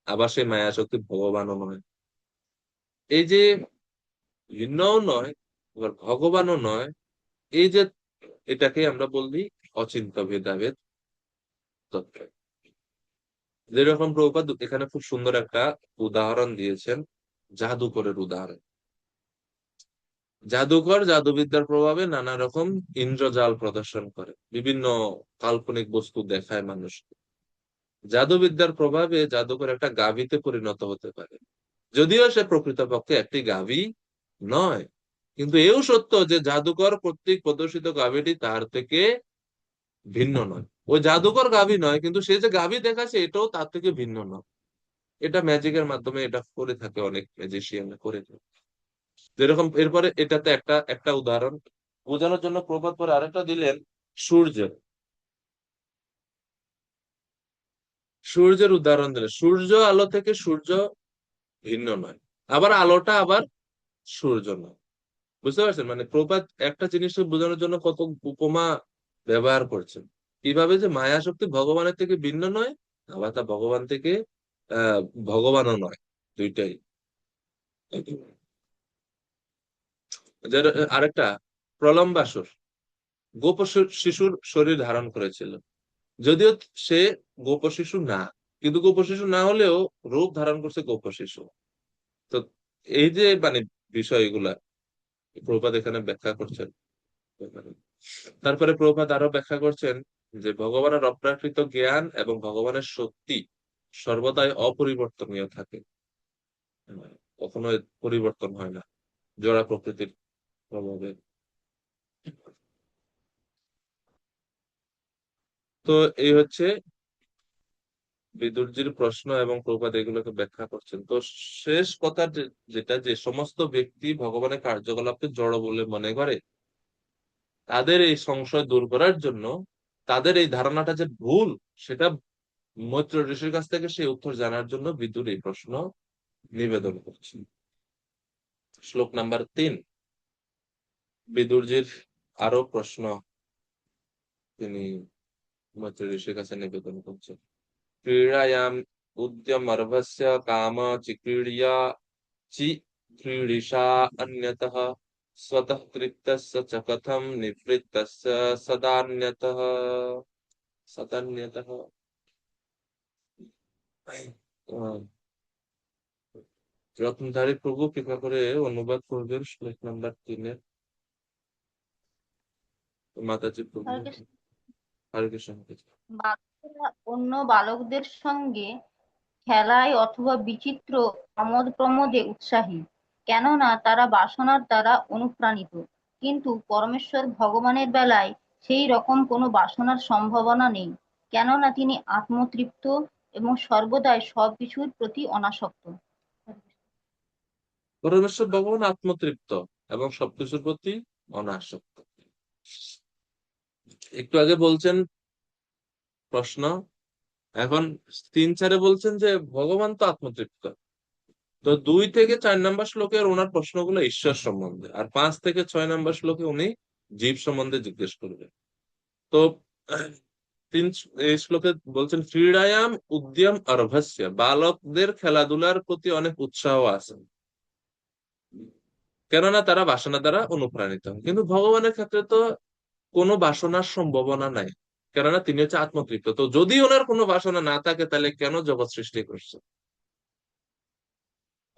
আবার সেই মায়া শক্তি ভগবানও নয়। এই যে ভিন্নও নয় আবার ভগবানও নয়, এই যে এটাকে আমরা বলি অচিন্ত ভেদাভেদ তত্ত্ব। যেরকম প্রভুপাদ এখানে খুব সুন্দর একটা উদাহরণ দিয়েছেন, জাদুকরের উদাহরণ। জাদুকর জাদুবিদ্যার প্রভাবে নানা রকম ইন্দ্রজাল প্রদর্শন করে, বিভিন্ন কাল্পনিক বস্তু দেখায় মানুষকে। জাদুবিদ্যার প্রভাবে জাদুকর একটা গাভীতে পরিণত হতে পারে, যদিও সে প্রকৃতপক্ষে একটি গাভী নয়। কিন্তু এও সত্য যে জাদুকর কর্তৃক প্রদর্শিত গাভীটি তার থেকে ভিন্ন নয়। ওই জাদুকর গাভী নয়, কিন্তু সে যে গাভী দেখাচ্ছে এটাও তার থেকে ভিন্ন নয়। এটা ম্যাজিকের মাধ্যমে এটা করে থাকে, অনেক ম্যাজিশিয়ান করে থাকে। যেরকম এরপরে এটাতে একটা একটা উদাহরণ বোঝানোর জন্য প্রভাত পরে আরেকটা দিলেন, সূর্য। সূর্যের উদাহরণ দিলেন, সূর্য আলো থেকে সূর্য ভিন্ন নয়, আবার আলোটা আবার সূর্য নয়। বুঝতে পারছেন? মানে প্রপাত একটা জিনিস বোঝানোর জন্য কত উপমা ব্যবহার করছেন, কিভাবে যে মায়া শক্তি ভগবানের থেকে ভিন্ন নয়, আবার তা ভগবান থেকে আহ ভগবানও নয়, দুইটাই। আরেকটা প্রলম্বাসুর শিশুর শরীর ধারণ করেছিল, যদিও সে গোপ শিশু না, কিন্তু গোপ শিশু না হলেও রূপ ধারণ করছে গোপ শিশু। তো এই যে মানে বিষয়গুলা প্রভুপাদ এখানে ব্যাখ্যা করছেন। তারপরে প্রভুপাদ আরো ব্যাখ্যা করছেন যে ভগবানের অপ্রাকৃত জ্ঞান এবং ভগবানের শক্তি সর্বদাই অপরিবর্তনীয় থাকে, কখনো এর পরিবর্তন হয় না জড়া প্রকৃতির প্রভাবে। তো এই হচ্ছে বিদুরজির প্রশ্ন এবং প্রভুপাদ এগুলোকে ব্যাখ্যা করছেন। তো শেষ কথা যেটা, যে সমস্ত ব্যক্তি ভগবানের কার্যকলাপকে জড় বলে মনে করে, তাদের এই সংশয় দূর করার জন্য, তাদের এই ধারণাটা যে ভুল, সেটা মৈত্র ঋষির কাছ থেকে সেই উত্তর জানার জন্য বিদুর এই প্রশ্ন নিবেদন করছেন। শ্লোক নাম্বার 3, বিদুরজির আরো প্রশ্ন তিনি মৈত্র ঋষির কাছে নিবেদন করছেন। ক্রীড়ায়াম উদ্যমর্ভস্য কাম চিক্রীড়িয়া চিক্রীড়িষা অন্যতঃ स्वतः तृप्तस्य च कथं निवृत्तस्य सदान्यतः सदान्यतः। রত্নধারী প্রভু কৃপা করে অনুবাদ করবেন শ্লোক নাম্বার 3-এর। মাতাজি প্রভু, হরে কৃষ্ণ। হরে কৃষ্ণ। বালকেরা অন্য বালকদের সঙ্গে খেলায় অথবা বিচিত্র আমোদ প্রমোদে উৎসাহী, কেননা তারা বাসনার দ্বারা অনুপ্রাণিত। কিন্তু পরমেশ্বর ভগবানের বেলায় সেই রকম কোনো বাসনার সম্ভাবনা নেই, কেননা তিনি আত্মতৃপ্ত এবং সর্বদাই সবকিছুর প্রতি অনাসক্ত। পরমেশ্বর ভগবান আত্মতৃপ্ত এবং সবকিছুর প্রতি অনাসক্ত। একটু আগে বলছেন প্রশ্ন, এখন 3-4-এ বলছেন যে ভগবান তো আত্মতৃপ্ত। তো 2 থেকে 4 নম্বর শ্লোকের ওনার প্রশ্নগুলো ঈশ্বর সম্বন্ধে, আর 5 থেকে 6 নম্বর শ্লোকে উনি জীব সম্বন্ধে জিজ্ঞেস করবেন। তো এই শ্লোকে বলছেন ক্রীড়ায়াম উদ্যম অর্ভস্য, বালকদের খেলাধুলার প্রতি অনেক উৎসাহ আছে, কেননা তারা বাসনা দ্বারা অনুপ্রাণিত হয়। কিন্তু ভগবানের ক্ষেত্রে তো কোনো বাসনার সম্ভাবনা নাই, কেননা তিনি হচ্ছে আত্মতৃপ্ত। তো যদি ওনার কোনো বাসনা না থাকে, তাহলে কেন জগৎ সৃষ্টি করছে?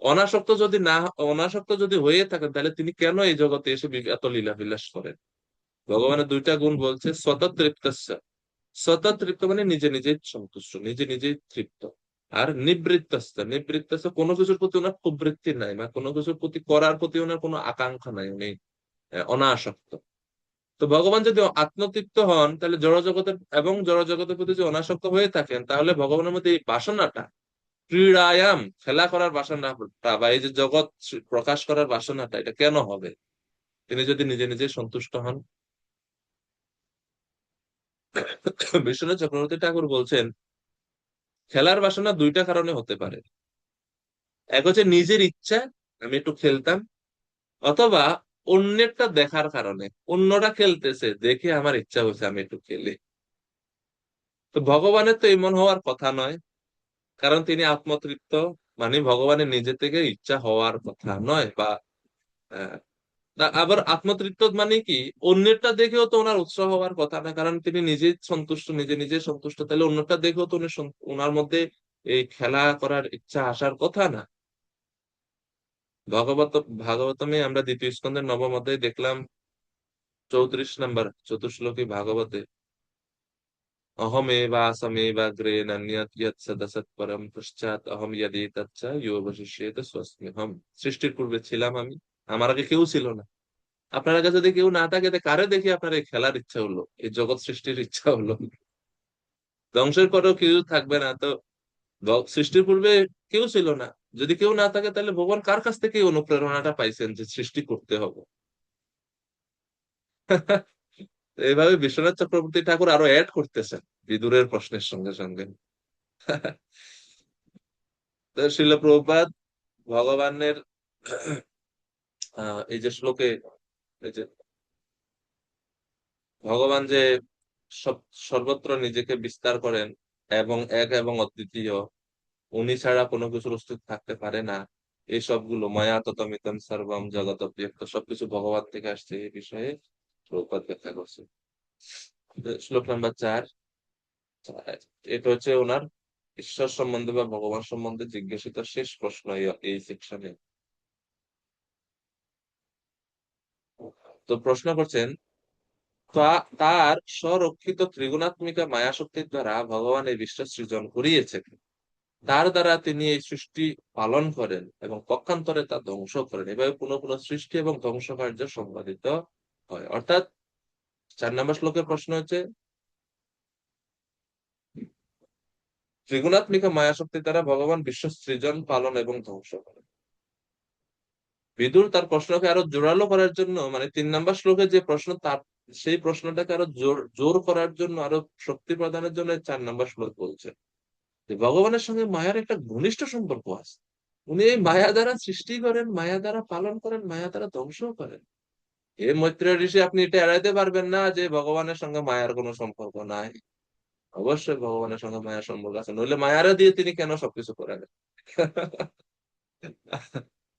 অনাসক্ত যদি হয়ে থাকেন, তাহলে তিনি কেন এই জগতে এসে এত লীলা বিলাস করেন? ভগবানের 2টা গুণ বলছে, স্বতঃতৃপ্তস্য। স্বতঃতৃপ্ত মানে নিজে নিজেই সন্তুষ্ট, নিজে নিজেই তৃপ্ত। আর নিবৃত্তস্য কোনো কিছুর প্রতি ওনার প্রবৃত্তি নাই, বা কোনো কিছুর প্রতি করার প্রতি ওনার কোনো আকাঙ্ক্ষা নাই, উনি অনাসক্ত। তো ভগবান যদি আত্মতৃপ্ত হন, তাহলে জড়জগতের এবং জড়জগতের প্রতি যদি অনাসক্ত হয়ে থাকেন, তাহলে ভগবানের মধ্যে এই বাসনাটা, ক্রীড়ায়াম খেলা করার বাসনাটা, বা এই যে জগৎ প্রকাশ করার বাসনাটা, এটা কেন হবে তিনি যদি নিজে নিজে সন্তুষ্ট হন? বিশ্বনাথ চক্রবর্তী ঠাকুর বলছেন, খেলার বাসনা 2টা কারণে হতে পারে। এক হচ্ছে নিজের ইচ্ছা, আমি একটু খেলতাম, অথবা অন্যেরটা দেখার কারণে, অন্যরা খেলতেছে দেখে আমার ইচ্ছা হয়েছে আমি একটু খেলি। তো ভগবানের তো এমন হওয়ার কথা নয়, কারণ তিনি আত্মতৃপ্ত, মানে ভগবানের নিজে থেকে ইচ্ছা হওয়ার কথা নয়। বা আহ, আবার আত্মতৃপ্ত মানে কি, অন্যেরটা দেখেও তো ওনার উৎসাহ হওয়ার কথা না, কারণ তিনি নিজে সন্তুষ্ট, নিজে নিজে সন্তুষ্ট, তাহলে অন্যটা দেখেও তো ওনার মধ্যে এই খেলা করার ইচ্ছা আসার কথা না। ভাগবতমে আমরা 2য় স্কন্ধের 9ম অধ্যায়ে দেখলাম 34 নম্বর চতুর্শ্লোকী ভাগবতে, অহমেবাসমে নান্যৎ ইয়ৎ সদসৎ পরম পশ্চাৎ অহম ইয়দি তচ্চ ইয়োবশিষ্যেত স্বস্ম্যহম। সৃষ্টির পূর্বে ছিলাম আমি, আমার আগে কেউ ছিল না। আপনার কাছে যদি কেউ না থাকে, কারে দেখে আপনার এই খেলার ইচ্ছা হলো, এই জগৎ সৃষ্টির ইচ্ছা হলো? ধ্বংসের পরেও কেউ থাকবে না, তো সৃষ্টির পূর্বে কেউ ছিল না। যদি কেউ না থাকে, তাহলে ভগবান কার কাছ থেকে এই অনুপ্রেরণাটা পাইছেন যে সৃষ্টি করতে হবে? এইভাবে বিশ্বনাথ চক্রবর্তী ঠাকুর আরো অ্যাড করতেছেন বিদুরের প্রশ্নের সঙ্গে সঙ্গে। তো শিল প্রভুপাদ ভগবানের এই যে শ্লোকে, এই যে ভগবান যে সব সর্বত্র নিজেকে বিস্তার করেন এবং এক এবং অদ্বিতীয়, উনি ছাড়া কোনো কিছুর অস্তিত্ব থাকতে পারে না, এই সবগুলো মায়া ততমিতম সর্বম জগত ব্যক্ত, সবকিছু ভগবান থেকে আসছে, এই বিষয়ে প্রভুপাদ ব্যাখ্যা করছে। শ্লোক নাম্বার 4, এটা হচ্ছে ওনার ঈশ্বর সম্বন্ধে বা ভগবান সম্বন্ধে জিজ্ঞাসিত শেষ প্রশ্ন এই সেকশনে। তো প্রশ্ন করছেন, তার স্বরক্ষিত ত্রিগুণাত্মিকা মায়া শক্তির দ্বারা ভগবান এই বিশ্ব সৃজন করিয়েছেন, তার দ্বারা তিনি এই সৃষ্টি পালন করেন এবং পক্ষান্তরে তা ধ্বংস করেন। এভাবে পুনঃ পুনঃ সৃষ্টি এবং ধ্বংস কার্য সম্পাদিত হয়। অর্থাৎ 4 নম্বর শ্লোকের প্রশ্ন হচ্ছে, ত্রিগুণাত্মিকা মায়া শক্তি দ্বারা ভগবান বিশ্ব সৃজন, পালন এবং ধ্বংস করেন। বিদুর তার প্রশ্নকে আরো জোরালো করার জন্য, মানে 3 নম্বর শ্লোকে যে প্রশ্ন, তার সেই প্রশ্নটাকে আরো জোর করার জন্য, আরো শক্তি প্রদানের জন্য 4 নম্বর শ্লোক বলছে যে ভগবানের সঙ্গে মায়ার একটা ঘনিষ্ঠ সম্পর্ক আছে। উনি এই মায়া দ্বারা সৃষ্টি করেন, মায়া দ্বারা পালন করেন, মায়া দ্বারা ধ্বংস করেন। এ মৈত্রেয় ঋষি, আপনি এটা এড়াইতে পারবেন না যে ভগবানের সঙ্গে মায়ার কোনো সম্পর্ক নাই। অবশ্যই ভগবানের সঙ্গে মায়ার সম্পর্ক আছে, নইলে মায়ারা দিয়ে তিনি কেন সবকিছু করেন?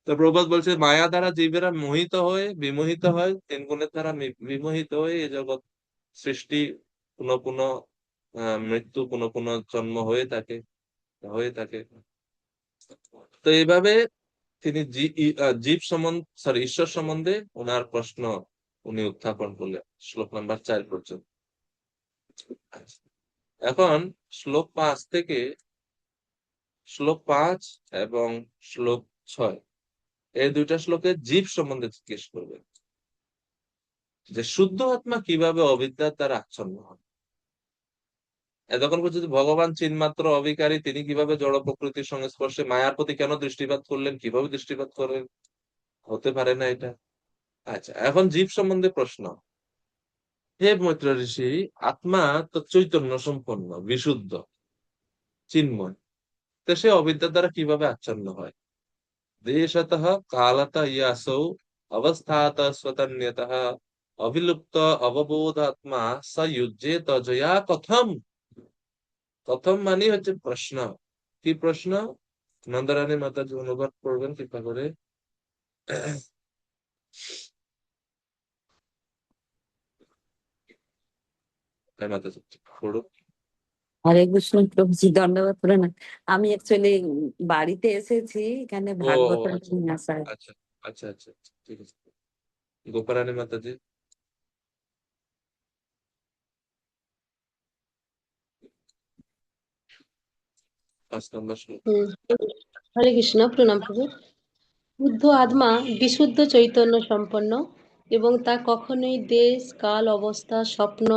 তো প্রবাদ বলছে, মায়া দ্বারা জীবেরা মোহিত হয়ে বিমোহিত হয়, 3 গুণের দ্বারা বিমোহিত হয়ে এই জগৎ সৃষ্টি, পুনঃ পুনঃ মৃত্যু, পুনঃ পুনঃ জন্ম হয়ে থাকে। তো এইভাবে তিনি জীব সম্বন্ধে, ঈশ্বর সম্বন্ধে ওনার প্রশ্ন উনি উত্থাপন করলেন শ্লোক নাম্বার 4 পর্যন্ত। এখন শ্লোক 5 এবং শ্লোক 6, এই 2টা শ্লোকে জীব সম্বন্ধে জিজ্ঞেস করবেন যে শুদ্ধ আত্মা কিভাবে অবিদ্যার দ্বারা আচ্ছন্ন হন। এতক্ষণ পর্যন্ত ভগবান চিন্মাত্র অবিকারী, তিনি কিভাবে জড় প্রকৃতির সংস্পর্শে মায়ার প্রতি কেন দৃষ্টিপাত করলেন, কিভাবে দৃষ্টিপাত করলেন? হতে পারে না এটা। আচ্ছা, এখন জীব সম্বন্ধে প্রশ্ন। হে মৈত্র ঋষি, আত্মা তো চৈতন্য সম্পন্ন, বিশুদ্ধ, চিন্ময়, তো সে অবিদ্যার দ্বারা কিভাবে আচ্ছন্ন হয়? দেশতঃ কালতঃ ইয়াসৌ অবস্থাতঃ স্বতন্যতঃ অবিলুপ্ত অববোধাত্মা স যুজ্যেত জয়া কথম। কথম মানে হচ্ছে প্রশ্ন। কি প্রশ্ন? নন্দরানী মাতাজি অনুবাদ করবেন কৃপা করে। তাই মাতাজি পড়ুন। হরে কৃষ্ণ প্রভুজি, দণ্ডবত প্রণাম। আমি অ্যাকচুয়ালি বাড়িতে এসেছি, এখানে ও ভাগবত আচ্ছা নিয়ে আসা। আচ্ছা আচ্ছা আচ্ছা আচ্ছা, ঠিক আছে। গোপারানী মাতাজি। 5 নম্বর শ্লোক। হুম। হরে কৃষ্ণ, প্রণাম প্রভু। বুদ্ধ আত্মা বিশুদ্ধ চৈতন্য সম্পন্ন এবং তা কখনোই দেশ, কাল, অবস্থা, স্বপ্ন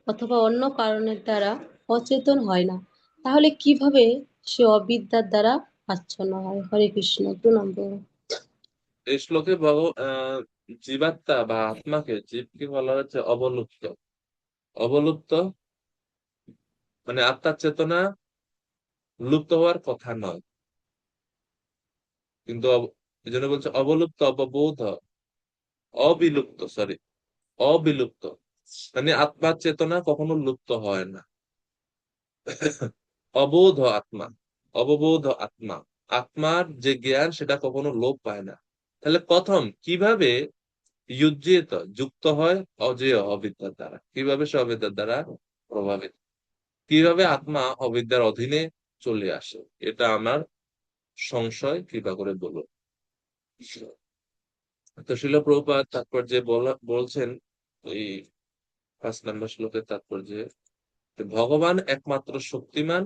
অথবা অন্য কারণের দ্বারা অচেতন হয় না। তাহলে কিভাবে সে অবিদ্যার দ্বারা আচ্ছন্ন হয়? হরে কৃষ্ণ, প্রণাম প্রভু। এই শ্লোকে জীবাত্মা বা আত্মাকে, জীবকে বলা হচ্ছে অবলুপ্ত। অবলুপ্ত মানে আত্মার চেতনা লুপ্ত হওয়ার কথা নয়, কিন্তু এই জন্য বলছে অবলুপ্ত, অববোধ, অবিলুপ্ত, সরি, অবিলুপ্ত, মানে আত্মার চেতনা কখনো লুপ্ত হয় না। অবোধ আত্মা, অববোধ আত্মা, আত্মার যে জ্ঞান সেটা কখনো লোপ পায় না। তাহলে প্রথম কিভাবে যুজ্যেত, যুক্ত হয় অজেয় অবিদ্যার দ্বারা? কিভাবে সে অবিদ্যার দ্বারা প্রভাবিত? কিভাবে আত্মা অবিদ্যার অধীনে চলে আসে? এটা আমার সংশয়, কৃপা করে বলুন। তো শিল প্রভুপাদ তাৎপর্যে বলছেন এই 5 নম্বর শ্লোকের তাৎপর্যে, যে ভগবান একমাত্র শক্তিমান,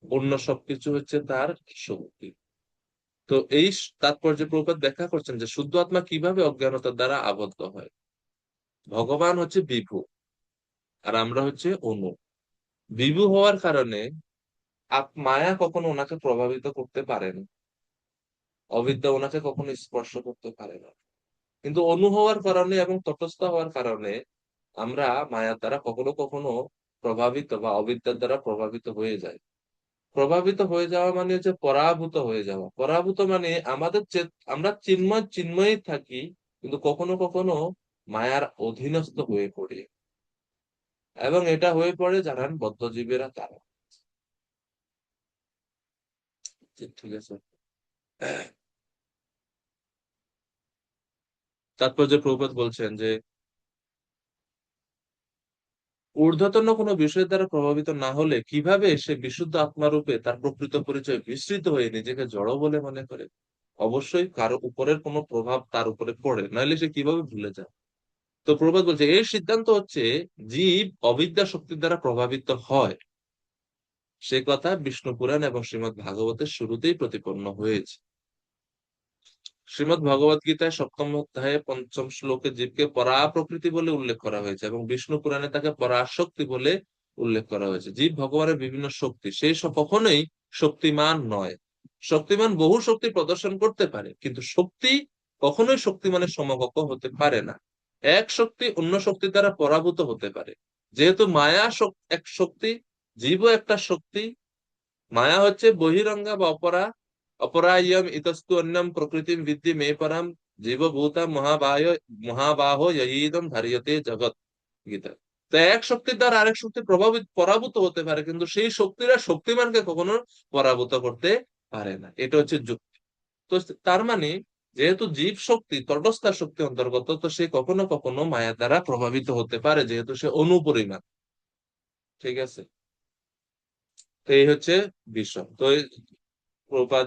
অন্য সবকিছু হচ্ছে তার শক্তি। তো এই তাৎপর্যে প্রভুপাদ ব্যাখ্যা করছেন যে শুদ্ধ আত্মা কিভাবে অজ্ঞানতার দ্বারা আবদ্ধ হয়। ভগবান হচ্ছে বিভু, আর আমরা হচ্ছে অনু। বিভু হওয়ার কারণে মায়া কখনো ওনাকে প্রভাবিত করতে পারে না, অবিদ্যা ওনাকে কখনো স্পর্শ করতে পারে না। কিন্তু অনু হওয়ার কারণে এবং তটস্থ হওয়ার কারণে আমরা মায়ার দ্বারা কখনো কখনো প্রভাবিত বা অবিদ্যার দ্বারা প্রভাবিত হয়ে যাই। প্রভাবিত হয়ে যাওয়া মানে হচ্ছে পরাভূত হয়ে যাওয়া। পরাভূত মানে আমরা চিন্ময়ই থাকি, কিন্তু কখনো কখনো মায়ার অধীনস্থ হয়ে পড়ি, এবং এটা হয়ে পড়ে জানান বদ্ধজীবেরা তারা। ঠিক আছে। তাৎপর্য প্রভুপাদ বলছেন যে ঊর্ধ্বতন কোনো বিষয়ের দ্বারা প্রভাবিত না হলে কিভাবে সে বিশুদ্ধ আত্মারূপে তার প্রকৃত পরিচয় বিস্মৃত হয়ে নিজেকে জড় বলে মনে করে? অবশ্যই কারো উপরের কোনো প্রভাব তার উপরে পড়ে, নাহলে সে কিভাবে ভুলে যায়। তো প্রভুপাদ বলছে এর সিদ্ধান্ত হচ্ছে জীব অবিদ্যা শক্তির দ্বারা প্রভাবিত হয়, সে কথা বিষ্ণু পুরাণ এবং শ্রীমদ্ ভাগবতের শুরুতেই প্রতিপন্ন হয়েছে। শ্রীমদ্ ভগবত গীতায় 7ম অধ্যায়ে 5ম শ্লোকে জীবকে পরা প্রকৃতি বলে উল্লেখ করা হয়েছে এবং বিষ্ণু পুরাণে তাকে পরাশক্তি বলে উল্লেখ করা হয়েছে। জীব ভগবানের বিভিন্ন শক্তি, সেই কখনোই শক্তিমান নয়। শক্তিমান বহু শক্তি প্রদর্শন করতে পারে, কিন্তু শক্তি কখনোই শক্তিমানের সমকক্ষ হতে পারে না। এক শক্তি অন্য শক্তি দ্বারা পরাভূত হতে পারে। যেহেতু মায়া এক শক্তি, জীবও একটা শক্তি। মায়া হচ্ছে বহিরঙ্গা বা অপরা। অপরা ইয়ম ইতস্তু অন্যম প্রকৃতিম বিদ্ধি মে পরম জীবভূতা মহাবাহ ইদম ধার্যতে জগৎ। গীতা। তো এক শক্তির দ্বারা আরেক শক্তি পরাভূত হতে পারে, কিন্তু সেই শক্তিরা শক্তিমানকে কখনো পরাভূত করতে পারে না। এটা হচ্ছে যুক্তি। তো তার মানে যেহেতু জীব শক্তি তটস্থ শক্তি অন্তর্গত, তো সে কখনো কখনো মায়া দ্বারা প্রভাবিত হতে পারে, যেহেতু সে অনুপরিমাণ। ঠিক আছে, তো এই হচ্ছে বিষয়। তো প্রপাত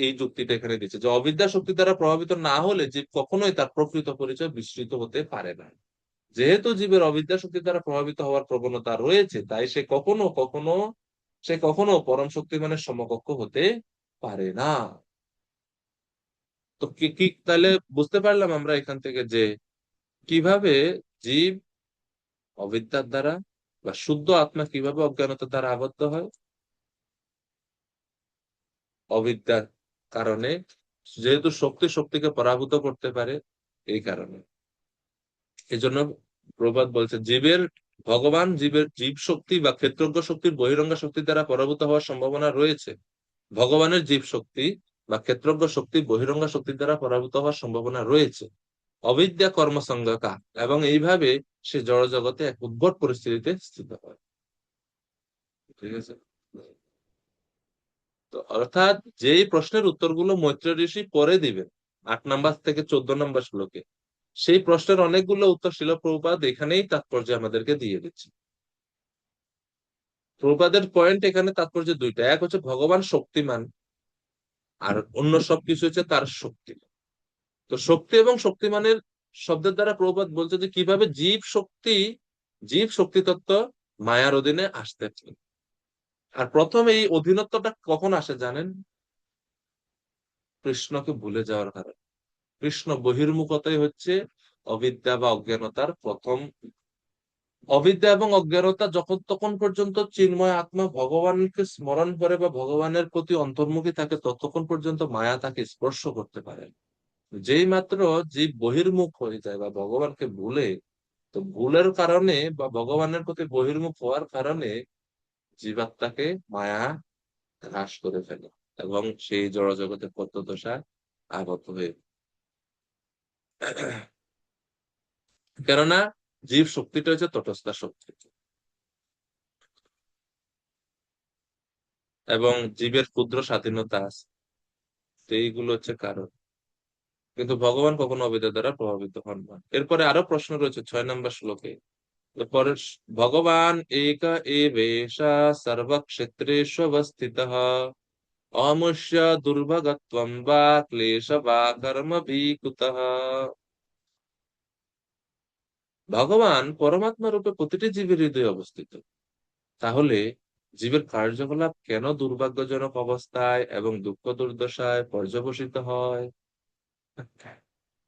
এই যুক্তিটা এখানে দিচ্ছে যে অবিদ্যা শক্তি দ্বারা প্রভাবিত না হলে জীব কখনোই তার প্রকৃত পরিচয় বিস্মৃত হতে পারে না। যেহেতু জীবের অবিদ্যা শক্তি দ্বারা প্রভাবিত হওয়ার প্রবণতা রয়েছে, তাই সে কখনো পরম শক্তিমানের সমকক্ষ হতে পারে না। তো কি কি তাহলে বুঝতে পারলাম আমরা এখান থেকে যে কিভাবে জীব অবিদ্যার দ্বারা বা শুদ্ধ আত্মা কিভাবে অজ্ঞানতার দ্বারা আবদ্ধ হয়। অবিদ্যার কারণে, যেহেতু শক্তিকে পরাভূত করতে পারে, এই কারণে। এই জন্য প্রবাদ বলছে জীব শক্তি বা ক্ষেত্রজ্ঞ শক্তির বহিরঙ্গ শক্তির দ্বারা পরাভূত হওয়ার সম্ভাবনা রয়েছে। ভগবানের জীব শক্তি বা ক্ষেত্রজ্ঞ শক্তি বহিরঙ্গ শক্তির দ্বারা পরাভূত হওয়ার সম্ভাবনা রয়েছে অবিদ্যা কর্মসঙ্গকা, এবং এইভাবে সে জড় জগতে এক উদ্ভট পরিস্থিতিতে স্থিত হয়। ঠিক আছে, তো অর্থাৎ যেই প্রশ্নের উত্তরগুলো মৈত্রেয় ঋষি পরে দিবেন 8 নাম্বার থেকে 14 নাম্বার শ্লোকে, সেই প্রশ্নের অনেকগুলো উত্তর শিল প্রভুপাদ এখানেই তাৎপর্য আমাদেরকে দিয়ে দিচ্ছে। প্রভুপাদের পয়েন্ট এখানে তাৎপর্য দুইটা, এক হচ্ছে ভগবান শক্তিমান, আর অন্য সবকিছু হচ্ছে তার শক্তি। তো শক্তি এবং শক্তিমানের শব্দের দ্বারা প্রভুপাদ বলছে যে কিভাবে জীব শক্তি তত্ত্ব মায়ার অধীনে আসতে পারে। আর প্রথম এই অধীনত্বটা কখন আসে জানেন? কৃষ্ণকে ভুলে যাওয়ার কারণে। কৃষ্ণ বহির্মুখতাই হচ্ছে অবিদ্যা বা অজ্ঞানতার প্রথম। অবিদ্যা এবং অজ্ঞানতা যখন তখন পর্যন্ত চিন্ময় আত্মা ভগবানকে স্মরণ করে বা ভগবানের প্রতি অন্তর্মুখী থাকে, ততক্ষণ পর্যন্ত মায়া তাকে স্পর্শ করতে পারে। যেই মাত্র জীব বহির্মুখ হয়ে যায় বা ভগবানকে ভুলে, তো ভুলের কারণে বা ভগবানের প্রতি বহির্মুখ হওয়ার কারণে জীবাত্মাকে মায়া গ্রাস করে ফেলে এবং সেই জড় জগতের পদ্মদশায় আবদ্ধ হয়ে। কেননা জীব শক্তিটা হচ্ছে তটস্থ শক্তি এবং জীবের ক্ষুদ্র স্বাধীনতা আছে, তো এইগুলো হচ্ছে কারণ। কিন্তু ভগবান কখনো অবিদ্যা দ্বারা প্রভাবিত হন না। এরপরে আরো প্রশ্ন রয়েছে 6 নম্বর শ্লোকে। এরপরে ভগবান এক এবেশা সর্বক্ষেত্রেষু অবস্থিতঃ অমুষ্য দুর্ভগত্বম বা ক্লেশ বা কর্মভি কুতঃ। ভগবান পরমাত্মা রূপে প্রতিটি জীবের হৃদয়ে অবস্থিত, তাহলে জীবের কার্যকলাপ কেন দুর্ভাগ্যজনক অবস্থায় এবং দুঃখ দুর্দশায় পর্যবসিত হয়?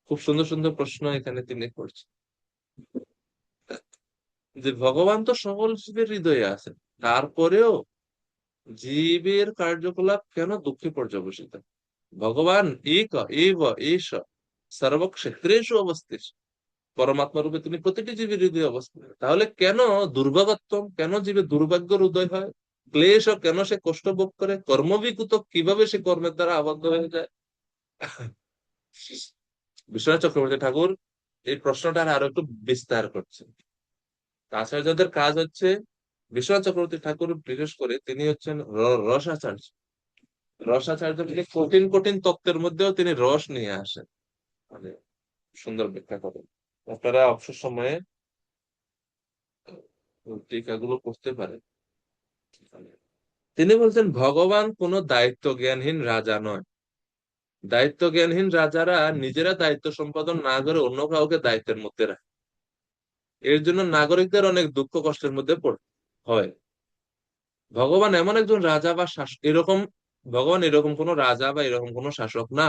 খুব সুন্দর সুন্দর প্রশ্ন এখানে তিনি করছেন। যে ভগবান তো সকল জীবের হৃদয়ে আছেন, তারপরেও জীবের কার্যকলাপ কেন দুঃখে পর্যবসিত? ভগবান এক এব এষ সর্বক্ষেত্রেষু অবস্থিত, পরমাত্মা রূপে তিনি প্রতিটি জীবের হৃদয়ে অবস্থিত, তাহলে কেন দুর্ভাগত্ব, কেন জীবের দুর্ভাগ্যের উদয় হয়? ক্লেশ, কেন সে কষ্ট ভোগ করে? কর্মবিকুত, কিভাবে সে কর্মের দ্বারা আবদ্ধ হয়ে যায়? বিশ্বনাথ চক্রবর্তী ঠাকুর এই প্রশ্নটা আরো একটু বিস্তার করছেন। আচার্যদের কাজ হচ্ছে, বিশ্বনাথ চক্রবর্তী ঠাকুর বিশেষ করে তিনি হচ্ছেন রসাচার্য। রসাচার্য তিনি কঠিন কঠিন তত্ত্বের মধ্যেও তিনি রস নিয়ে আসেন, মানে সুন্দর ব্যাখ্যা করেন। আপনারা অবসর সময়ে টিকাগুলো পড়তে পারেন। তিনি বলছেন ভগবান কোনো দায়িত্ব জ্ঞানহীন রাজা নয়। দায়িত্ব জ্ঞানহীন রাজারা নিজেরা দায়িত্ব সম্পাদন না করে অন্য কাউকে দায়িত্বের মধ্যে রাখে, এর জন্য নাগরিকদের অনেক দুঃখ কষ্টের মধ্যে পড়ে হয়। ভগবান এমন একজন রাজা বা শাসক, ভগবান এরকম কোন রাজা বা এরকম কোন শাসক না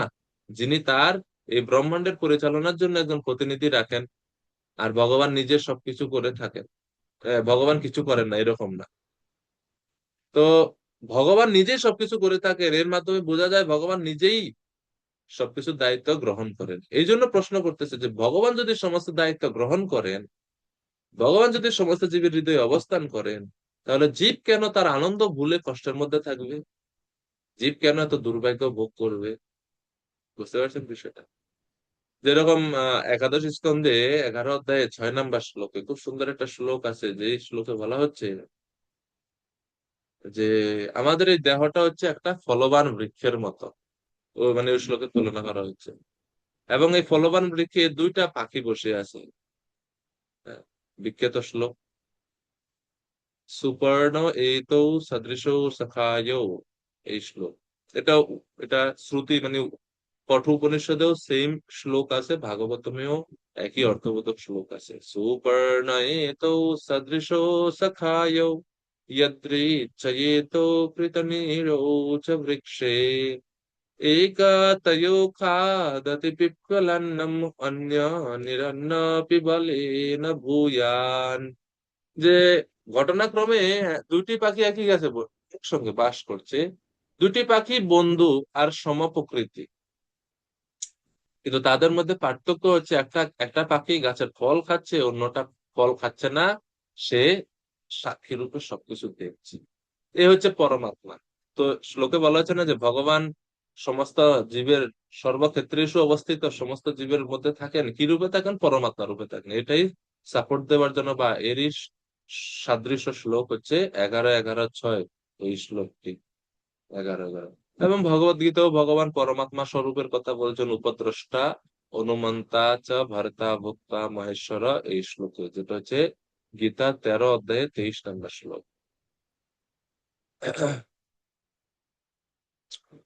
যিনি তার এই ব্রহ্মাণ্ডের পরিচালনার জন্য একজন প্রতিনিধি রাখেন আর ভগবান নিজে সবকিছু করে থাকেন। ভগবান কিছু করেন না, এরকম না। তো ভগবান নিজেই সবকিছু করে থাকেন, এর মাধ্যমে বোঝা যায় ভগবান নিজেই সবকিছু দায়িত্ব গ্রহণ করেন। এই জন্য প্রশ্ন করতেছে যে ভগবান যদি সমস্ত দায়িত্ব গ্রহণ করেন, ভগবান যদি সমস্ত জীবের হৃদয়ে অবস্থান করেন, তাহলে জীব কেন তার আনন্দ ভুলে কষ্টের মধ্যে থাকবে? জীব কেন এত দুর্ভাগ্য ভোগ করবে? বুঝতে পারছেন বিষয়টা? যেরকম একাদশ স্কন্ধে 11 অধ্যায়ে 6 নম্বর শ্লোকে খুব সুন্দর একটা শ্লোক আছে, যে শ্লোকে বলা হচ্ছে যে আমাদের এই দেহটা হচ্ছে একটা ফলবান বৃক্ষের মতো। ও মানে ওই শ্লোকে তুলনা করা হচ্ছে, এবং এই ফলবান বৃক্ষে দুইটা পাখি বসে আছে। হ্যাঁ, বিখ্যাত শ্লোক, সুপর্ণ এইতৌ সদৃশ সখায়, এই শ্লোক। এটা এটা শ্রুতি মানে কঠোপনিষদেও সেম শ্লোক আছে, ভাগবতমেও একই অর্থবোধক শ্লোক আছে। সুপর্ণ এতৌ সদৃশ সখায় यदृच्छयेतो कृतनीरो च वृक्षे एकतयो खादति पिप्पलन्नम् अन्य निरन्नपि बलेन भूयान्। যে ঘটনাক্রমে দুটি পাখি একই গাছে একসঙ্গে বাস করছে, দুটি পাখি বন্ধু আর সমপ্রকৃতি, কিন্তু তাদের মধ্যে পার্থক্য হচ্ছে একটা একটা পাখি গাছের ফল খাচ্ছে, অন্যটা ফল খাচ্ছে না, সে সাক্ষী রূপে সবকিছু দেখছে। এ হচ্ছে পরমাত্মা। তো শ্লোকে বলা হচ্ছে না যে ভগবান সমস্ত জীবের সর্বক্ষেত্রে অবস্থিত, সমস্ত জীবের মধ্যে থাকেন, কি রূপে থাকেন? পরমাত্মা রূপে থাকেন। এটাই সাপোর্ট দেওয়ার জন্য বা এরই সাদৃশ্য শ্লোক হচ্ছে 11-11-6, এই শ্লোকটি 11-11। এবং ভগবদ গীতাও ভগবান পরমাত্মা স্বরূপের কথা বলছেন, উপদ্রষ্টা অনুমন্তা চ ভর্তা ভোক্তা মহেশ্বর, এই শ্লোকে, যেটা হচ্ছে গীতা 13 অধ্যায়ে 23 নম্বর শ্লোক।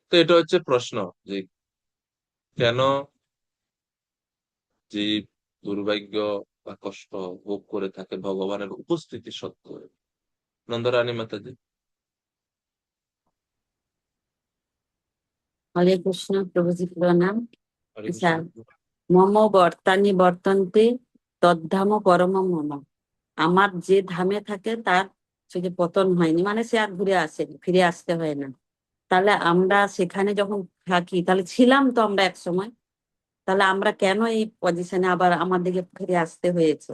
তো এটা হচ্ছে প্রশ্ন যে কেন জীব দুর্ভাগ্য বা কষ্ট ভোগ করে থাকে ভগবানের উপস্থিতি সত্ত্বেও। নন্দরানী মাতাজি। হরে কৃষ্ণ, প্রভুজি প্রণাম। হরে আচ্ছা, কৃষ্ণ। মম বর্তানি বর্তন্তে তদ্ধাম পরম মম। আমার যে ধামে থাকে তার সে যে পতন হয়নি, মানে সে আর ঘুরে আসে, ফিরে আসতে হয় না। তাহলে আমরা সেখানে যখন থাকি, তাহলে ছিলাম তো আমরা এক সময়, তাহলে আমরা কেন এই পজিশনে আবার আমার দিকে ফিরে আসতে হয়েছে?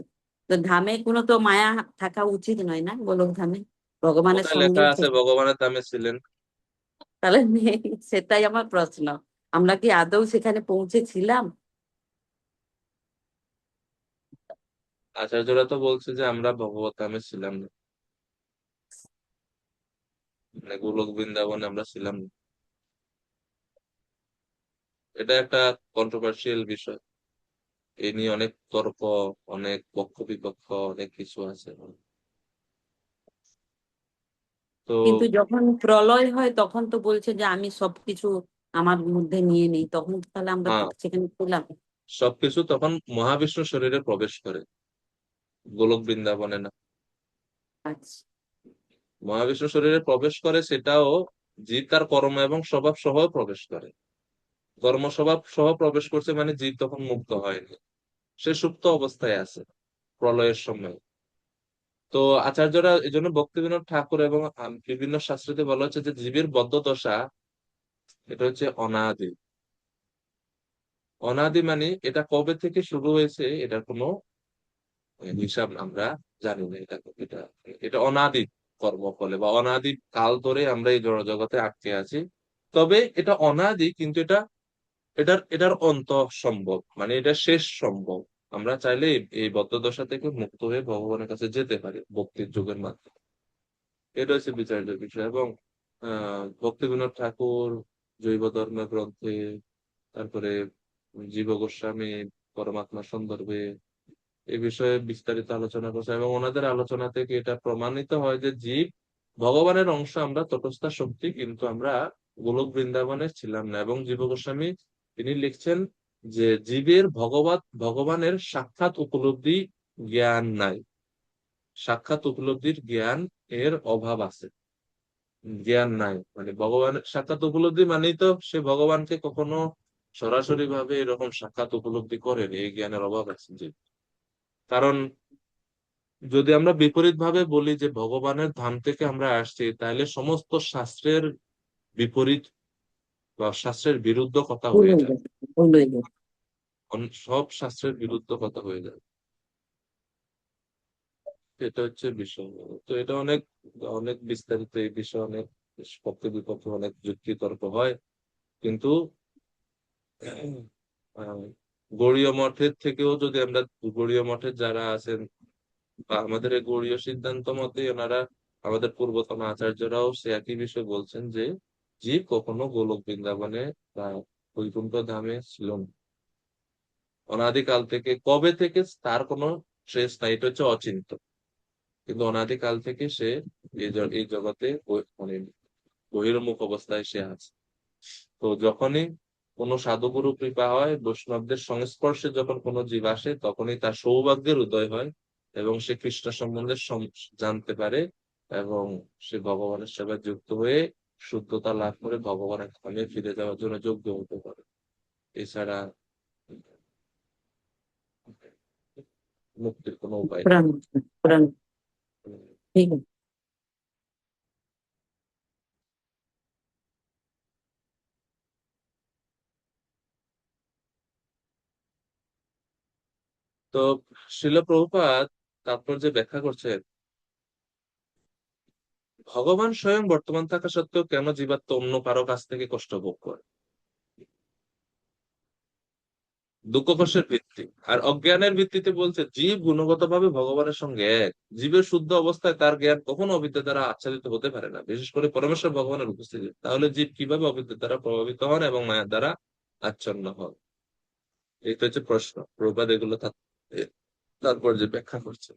তো ধামে কোনো তো মায়া থাকা উচিত নয়, না গোলক ধামে ভগবানের কোথায় লেখা সঙ্গেই আছে ভগবানের দামে ছিলেন? তাহলে নেই, সেটাই আমার প্রশ্ন। আমরা কি আদৌ সেখানে পৌঁছেছিলাম? আচার্যরা তো বলছে যে আমরা ভগবত ধামে ছিলাম না, মানে গোলক বৃন্দাবনে আমরা ছিলাম না। এটা একটা কন্ট্রোভার্সিয়াল বিষয়, এই নিয়ে অনেক তর্ক, অনেক পক্ষ বিপক্ষ, অনেক কিছু আছে। তো কিন্তু যখন প্রলয় হয় তখন তো বলছে যে আমি সবকিছু আমার মধ্যে নিয়ে নেই, তখন তো তাহলে আমরা তো হ্যাঁ, সেখানে ছিলাম। সবকিছু তখন মহাবিষ্ণু শরীরে প্রবেশ করে, গোলক বৃন্দাবনে না। আচ্ছা। মহাবিষ্ণু শরীরে প্রবেশ করে, সেটাও জীব তার কর্ম এবং স্বভাব সহ প্রবেশ করে। কর্ম স্বভাব সহ প্রবেশ করছে মানে জীব তখন মুক্ত হয়নি, সে সুপ্ত অবস্থায় আছে প্রলয়ের সময়। তো আচার্যরা এই জন্য ভক্তিবিনোদ ঠাকুর এবং বিভিন্ন শাস্ত্রতে বলা হচ্ছে যে জীবের বদ্ধ দশা এটা হচ্ছে অনাদি। অনাদি মানে এটা কবে থেকে শুরু হয়েছে এটার কোনো হিসাব আমরা জানি না। এটা এটা এটা অনাদি কর্মফলে বা অনাদি কাল ধরে আমরা এই জড় জগতে আটকে আছি। তবে এটা অনাদি, কিন্তু এটার এটার অন্ত সম্ভব, মানে এটা শেষ সম্ভব। আমরা চাইলে এই বদ্ধ দশা থেকে মুক্ত হয়ে ভগবানের কাছে যেতে পারি ভক্তির যুগের মাধ্যমে। এটা হচ্ছে বিচার্য বিষয়। এবং ভক্তি বিনোদ ঠাকুর জৈব ধর্ম গ্রন্থে, তারপরে জীব গোস্বামী পরমাত্মা সন্দর্ভে এই বিষয়ে বিস্তারিত আলোচনা করছে, এবং ওনাদের আলোচনা থেকে এটা প্রমাণিত হয় যে জীব ভগবানের অংশ, আমরা তটস্থা শক্তি, কিন্তু আমরা গোলক বৃন্দাবনে ছিলাম না। এবং জীব গোস্বামী তিনি লিখছেন যে জীবের ভগবানের সাক্ষাৎ উপলব্ধি জ্ঞান নাই, সাক্ষাৎ উপলব্ধির জ্ঞান এর অভাব আছে। জ্ঞান নাই, মানে ভগবানের সাক্ষাৎ উপলব্ধি মানেই তো সে ভগবানকে কখনো সরাসরি ভাবে এরকম সাক্ষাৎ উপলব্ধি করেনি, এই জ্ঞানের অভাব আছে যে। কারণ যদি আমরা বিপরীত ভাবে বলি যে ভগবানের ধাম থেকে আমরা আসছি, তাহলে সমস্ত শাস্ত্রের বিপরীত বা শাস্ত্রের বিরুদ্ধ কথা ভুল হয়ে হয়ে যায়। গেছে, ভুল হয়ে গেছে। সব শাস্ত্রের বিরুদ্ধ কথা হয়ে যায়, এটা হচ্ছে বিষয়। তো এটা অনেক অনেক বিস্তারিত, এই বিষয়ে অনেক পক্ষে বিপক্ষে অনেক যুক্তি তর্ক হয়। কিন্তু আহ, গৌড়ীয় মঠের থেকেও যদি আমরা, গৌড়ীয় মঠের যারা আছেন বা আমাদের এই গৌড়ীয় সিদ্ধান্ত মতে ওনারা, আমাদের পূর্বতন আচার্যরাও সে একই বিষয় বলছেন যে জীব কখনো গোলক বৃন্দাবনে বা বৈকুণ্ঠ ধামে ছিল না। অনাদিকাল থেকে, কবে থেকে তার কোনো ট্রেস নাই, এটা হচ্ছে অচিন্ত। কিন্তু অনাদিকাল থেকে সে এই জগতে মানে বহির্মুখ অবস্থায় সে আছে। তো যখনই কোনো সাধুগুরু কৃপা হয়, বৈষ্ণবদের সংস্পর্শে যখন কোনো জীব আসে, তখনই তার সৌভাগ্যের উদয় হয় এবং সে কৃষ্ণ সম্বন্ধে জানতে পারে এবং সে ভগবানের সেবায় যুক্ত হয়ে শুদ্ধতা লাভ করে ভগবানের ধামে ফিরে যাওয়ার জন্য যোগ্য হতে পারে। এছাড়া মুক্তির কোনো উপায় নেই। পুরাণ, পুরাণ, ঠিক আছে। তো শিল প্রভুপাদ তাৎপর্যে ব্যাখ্যা করছেন, ভগবান স্বয়ং বর্তমান থাকা সত্ত্বেও কেন জীবাত্মা অন্য কারো কাছ থেকে কষ্ট ভোগ করে? দুঃখ কষ্টের ভিত্তি আর অজ্ঞানের ভিত্তিতে বলছে জীব গুণগতভাবে ভগবানের সঙ্গে এক। জীবের শুদ্ধ অবস্থায় তার জ্ঞান কখনো অবিদ্যা দ্বারা আচ্ছাদিত হতে পারে না, বিশেষ করে পরমেশ্বর ভগবানের উপস্থিতি। তাহলে জীব কিভাবে অবিদ্যা দ্বারা প্রভাবিত হন এবং মায়ার দ্বারা আচ্ছন্ন হন? এইটা হচ্ছে প্রশ্ন। প্রভুপাদ এগুলো তারপর যে ব্যাখ্যা করছে,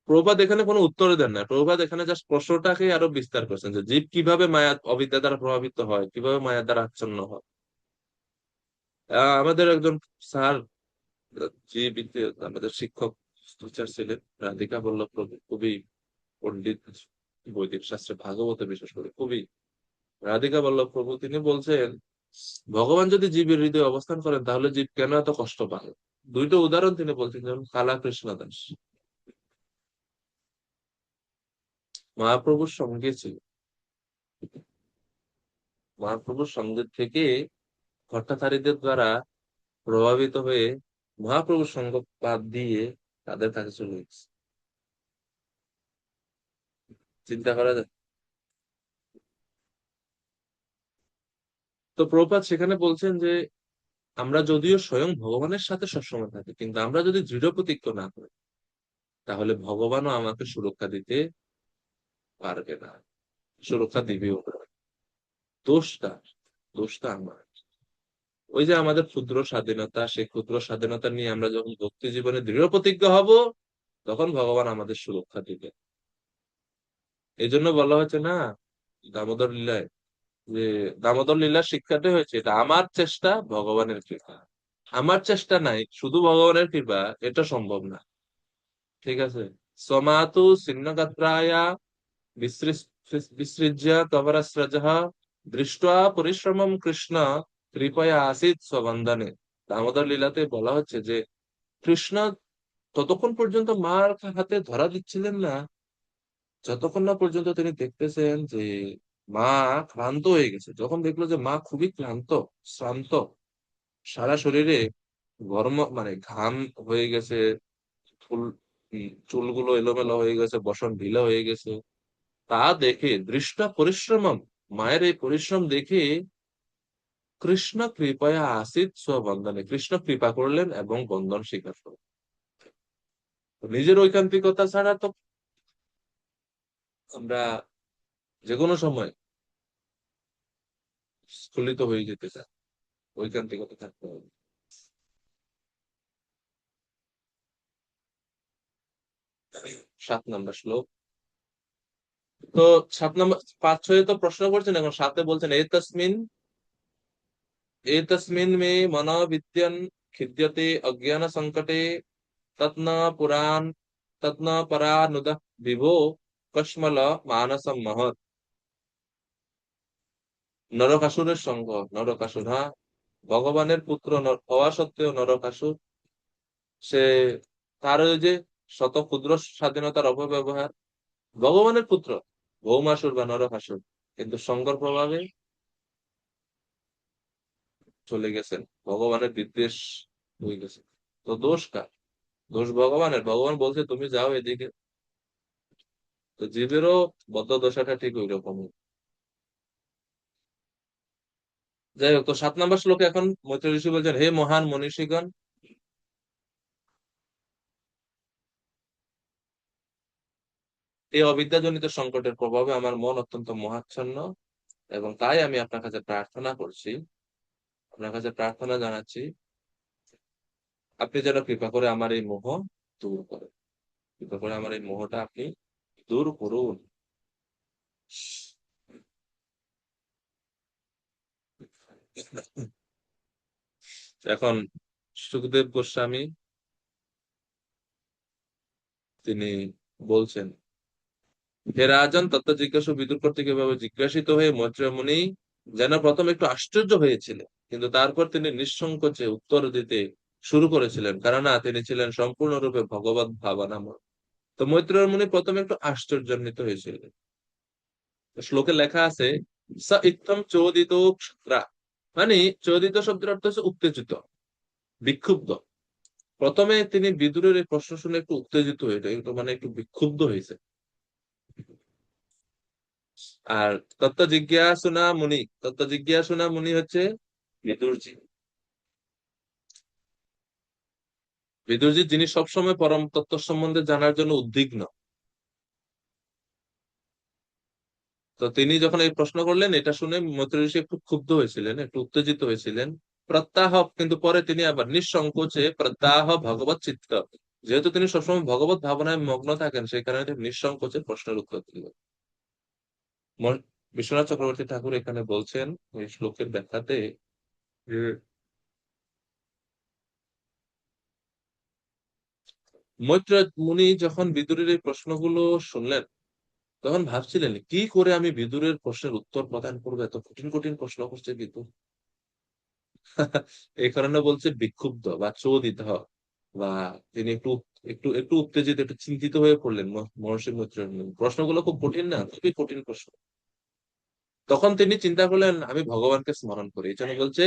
প্রভুপাদ এখানে কোনো উত্তর দেন না, প্রভুপাদ এখানে জাস্ট প্রশ্নটাকে আরো বিস্তার করছেন যে জীব কিভাবে মায়া অবিদ্যা দ্বারা প্রভাবিত হয়, কিভাবে মায়ার দ্বারা আচ্ছন্ন হয়। আমাদের একজন স্যার, আমাদের শিক্ষক টিচার ছিলেন রাধিকা বল্লভ প্রভু, খুবই পণ্ডিত, বৈদিক শাস্ত্রে ভাগবতে বিশেষ করে খুবই। রাধিকা বল্লভ প্রভু তিনি বলছেন, ভগবান যদি জীবের হৃদয়ে অবস্থান করেন তাহলে জীব কেন এত কষ্ট পায়? দুইটা উদাহরণ তিনি বলছেন, যেমন কালা কৃষ্ণ দাস মহাপ্রভুর সঙ্গে ছিল, মহাপ্রভুর সঙ্গে থেকে ভট্টাচারীদের দ্বারা প্রভাবিত হয়ে মহাপ্রভুর সঙ্গ বাদ দিয়ে তাদের কাছে চলে গেছে। চিন্তা করা যায়। তো প্রভুপাদ সেখানে বলছেন যে আমরা যদিও স্বয়ং ভগবানের সাথে সবসময় থাকি, কিন্তু আমরা যদি দৃঢ় প্রতিজ্ঞ না করি তাহলে ভগবানও আমাকে সুরক্ষা দিতে পারবে না, সুরক্ষা দিবেও না। দোষটা দোষটা আমার। ওই যে আমাদের ক্ষুদ্র স্বাধীনতা, সেই ক্ষুদ্র স্বাধীনতা নিয়ে আমরা যখন ভক্তি জীবনে দৃঢ় প্রতিজ্ঞ হব, তখন ভগবান আমাদের সুরক্ষা দিবে। এই জন্য বলা হয়েছে না দামোদর লীলায়, যে দামোদর লীলার শিক্ষাটাই হয়েছে এটা আমার চেষ্টা ভগবানের কৃপা। আমার চেষ্টা নাই, শুধু ভগবানের কৃপা, এটা সম্ভব না। ঠিক আছে। সমাতু ছিন্নগাত্রায়া বিসৃজ্য কবরস্রজঃ দৃष्ट्वा পরিশ্রমম কৃষ্ণ কৃপয়া আসিত স্ববন্দনে। দামোদর লীলাতে বলা হচ্ছে যে কৃষ্ণ ততক্ষণ পর্যন্ত মার হাতে ধরা দিচ্ছিলেন না, যতক্ষণ না পর্যন্ত তিনি দেখতেছেন যে মা ক্লান্ত হয়ে গেছে। যখন দেখলো যে মা খুবই ক্লান্ত, শ্রান্ত, সারা শরীরে গরম মানে ঘাম হয়ে গেছে, চুল চুলগুলো এলোমেলো হয়ে গেছে, বসন ঢিলা হয়ে গেছে, তা দেখে দৃষ্টা পরিশ্রমম, মায়ের এই পরিশ্রম দেখে কৃষ্ণ কৃপয়া আসিত স্ববন্দনে, কৃষ্ণ কৃপা করলেন এবং বন্ধন স্বীকার করলেন। তো নিজের ঐকান্তিকতা ছাড়া তো আমরা যে কোনো সময় স্খলিত হয়ে যেতে চাই, ঐকান্তিকতা থাকতে হবে। 7 নম্বর শ্লোক। তো 7 নম্বর, 5-6 তো প্রশ্ন করছেন, এখন 7-এ বলছেন एतस्मिन् मे मनोविद्यन् खिद्यते अज्ञान संकटे तत् न पुराण তত্ন পরানুদ বিভো কশ্মল মানসম মহৎ। নরকাসুরের সঙ্গ, নরকাসুর, হ্যাঁ, ভগবানের পুত্র হওয়া সত্ত্বেও নরকাসুর, সে তার ওই যে শত ক্ষুদ্র স্বাধীনতার অপব্যবহার, ভগবানের পুত্র ভৌমাসুর বা নরকাসুর, কিন্তু সঙ্গর প্রভাবে চলে গেছেন, ভগবানের বিদ্বেষ হয়ে গেছে। তো দোষ কার? দোষ ভগবানের। ভগবান বলছে তুমি যাও এদিকে। তো জীবেরও বদ্ধ দশাটা ঠিক ওই রকমই। যাই হোক, তো 7 নম্বর শ্লোকে এখন মৈত্রেয় ঋষি বলছেন, হে মহান মনীষীগণ, এই অবিদ্যাজনিত সংকটের প্রভাবে আমার মন অত্যন্ত মোহাচ্ছন্ন, এবং তাই আমি আপনার কাছে প্রার্থনা করছি, আপনার কাছে প্রার্থনা জানাচ্ছি, আপনি যেন কৃপা করে আমার এই মোহ দূর করেন, কৃপা করে আমার এই মোহটা আপনি দূর করুন। এখন সুখদেব গোস্বামী তিনি বলছেন, হে রাজন, তত্ত্ব জিজ্ঞাসু বিদুর কর্তৃক এভাবে জিজ্ঞাসিত হয়ে মৈত্রেয় মুনি যেন প্রথম একটু আশ্চর্য হয়েছিলেন, কিন্তু তারপর তিনি নিঃসংকোচে উত্তর দিতে শুরু করেছিলেন, কেননা তিনি ছিলেন সম্পূর্ণরূপে ভগবত ভাবনাময়। তো মৈত্রেয় মুনি প্রথমে একটু আশ্চর্যান্বিত হয়েছিলেন। শ্লোকে লেখা আছে, স ইত্থম চোদিত ক্ষুদ্রা, মানে চোদিত শব্দের অর্থ হচ্ছে উত্তেজিত, বিক্ষুব্ধ। প্রথমে তিনি বিদুরের এই প্রশ্ন শুনে একটু উত্তেজিত হয়েছে, একটু মানে একটু বিক্ষুব্ধ হয়েছে। আর তত্ত্ব জিজ্ঞাসুনা মুনি হচ্ছে বিদুরজি। বিদুরজি যিনি সবসময় পরম তত্ত্ব সম্বন্ধে জানার জন্য উদ্বিগ্ন। তো তিনি যখন এই প্রশ্ন করলেন, এটা শুনে মৈত্রেয় ঋষি একটু ক্ষুব্ধ হয়েছিলেন, একটু উত্তেজিত হয়েছিলেন। প্রত্যাহ, কিন্তু পরে তিনি আবার নিঃসংকোচে প্রত্যাহ ভগবত চিত্ত, যেহেতু তিনি সবসময় ভগবত ভাবনায় মগ্ন থাকেন, সেই কারণে তিনি নিঃসংকোচে প্রশ্নের উত্তর দিলেন। বিশ্বনাথ চক্রবর্তী ঠাকুর এখানে বলছেন এই শ্লোকের ব্যাখ্যাতে যে মৈত্রেয় মুনি যখন বিদুরের এই প্রশ্নগুলো শুনলেন, তখন ভাবছিলেন কি করে আমি বিদুরের প্রশ্নের উত্তর প্রদান করবো, এত কঠিন কঠিন প্রশ্ন করছে বিদুর। এই কারণে বলছে বিক্ষুব্ধ বা চোদিত, বা তিনি একটু একটু একটু উত্তেজিত, একটু চিন্তিত হয়ে পড়লেন। মহর্ষি মৈত্রেয় মুনি, প্রশ্নগুলো খুব কঠিন, না খুবই কঠিন প্রশ্ন। তখন তিনি চিন্তা করলেন আমি ভগবানকে স্মরণ করি, এই জন্য বলছে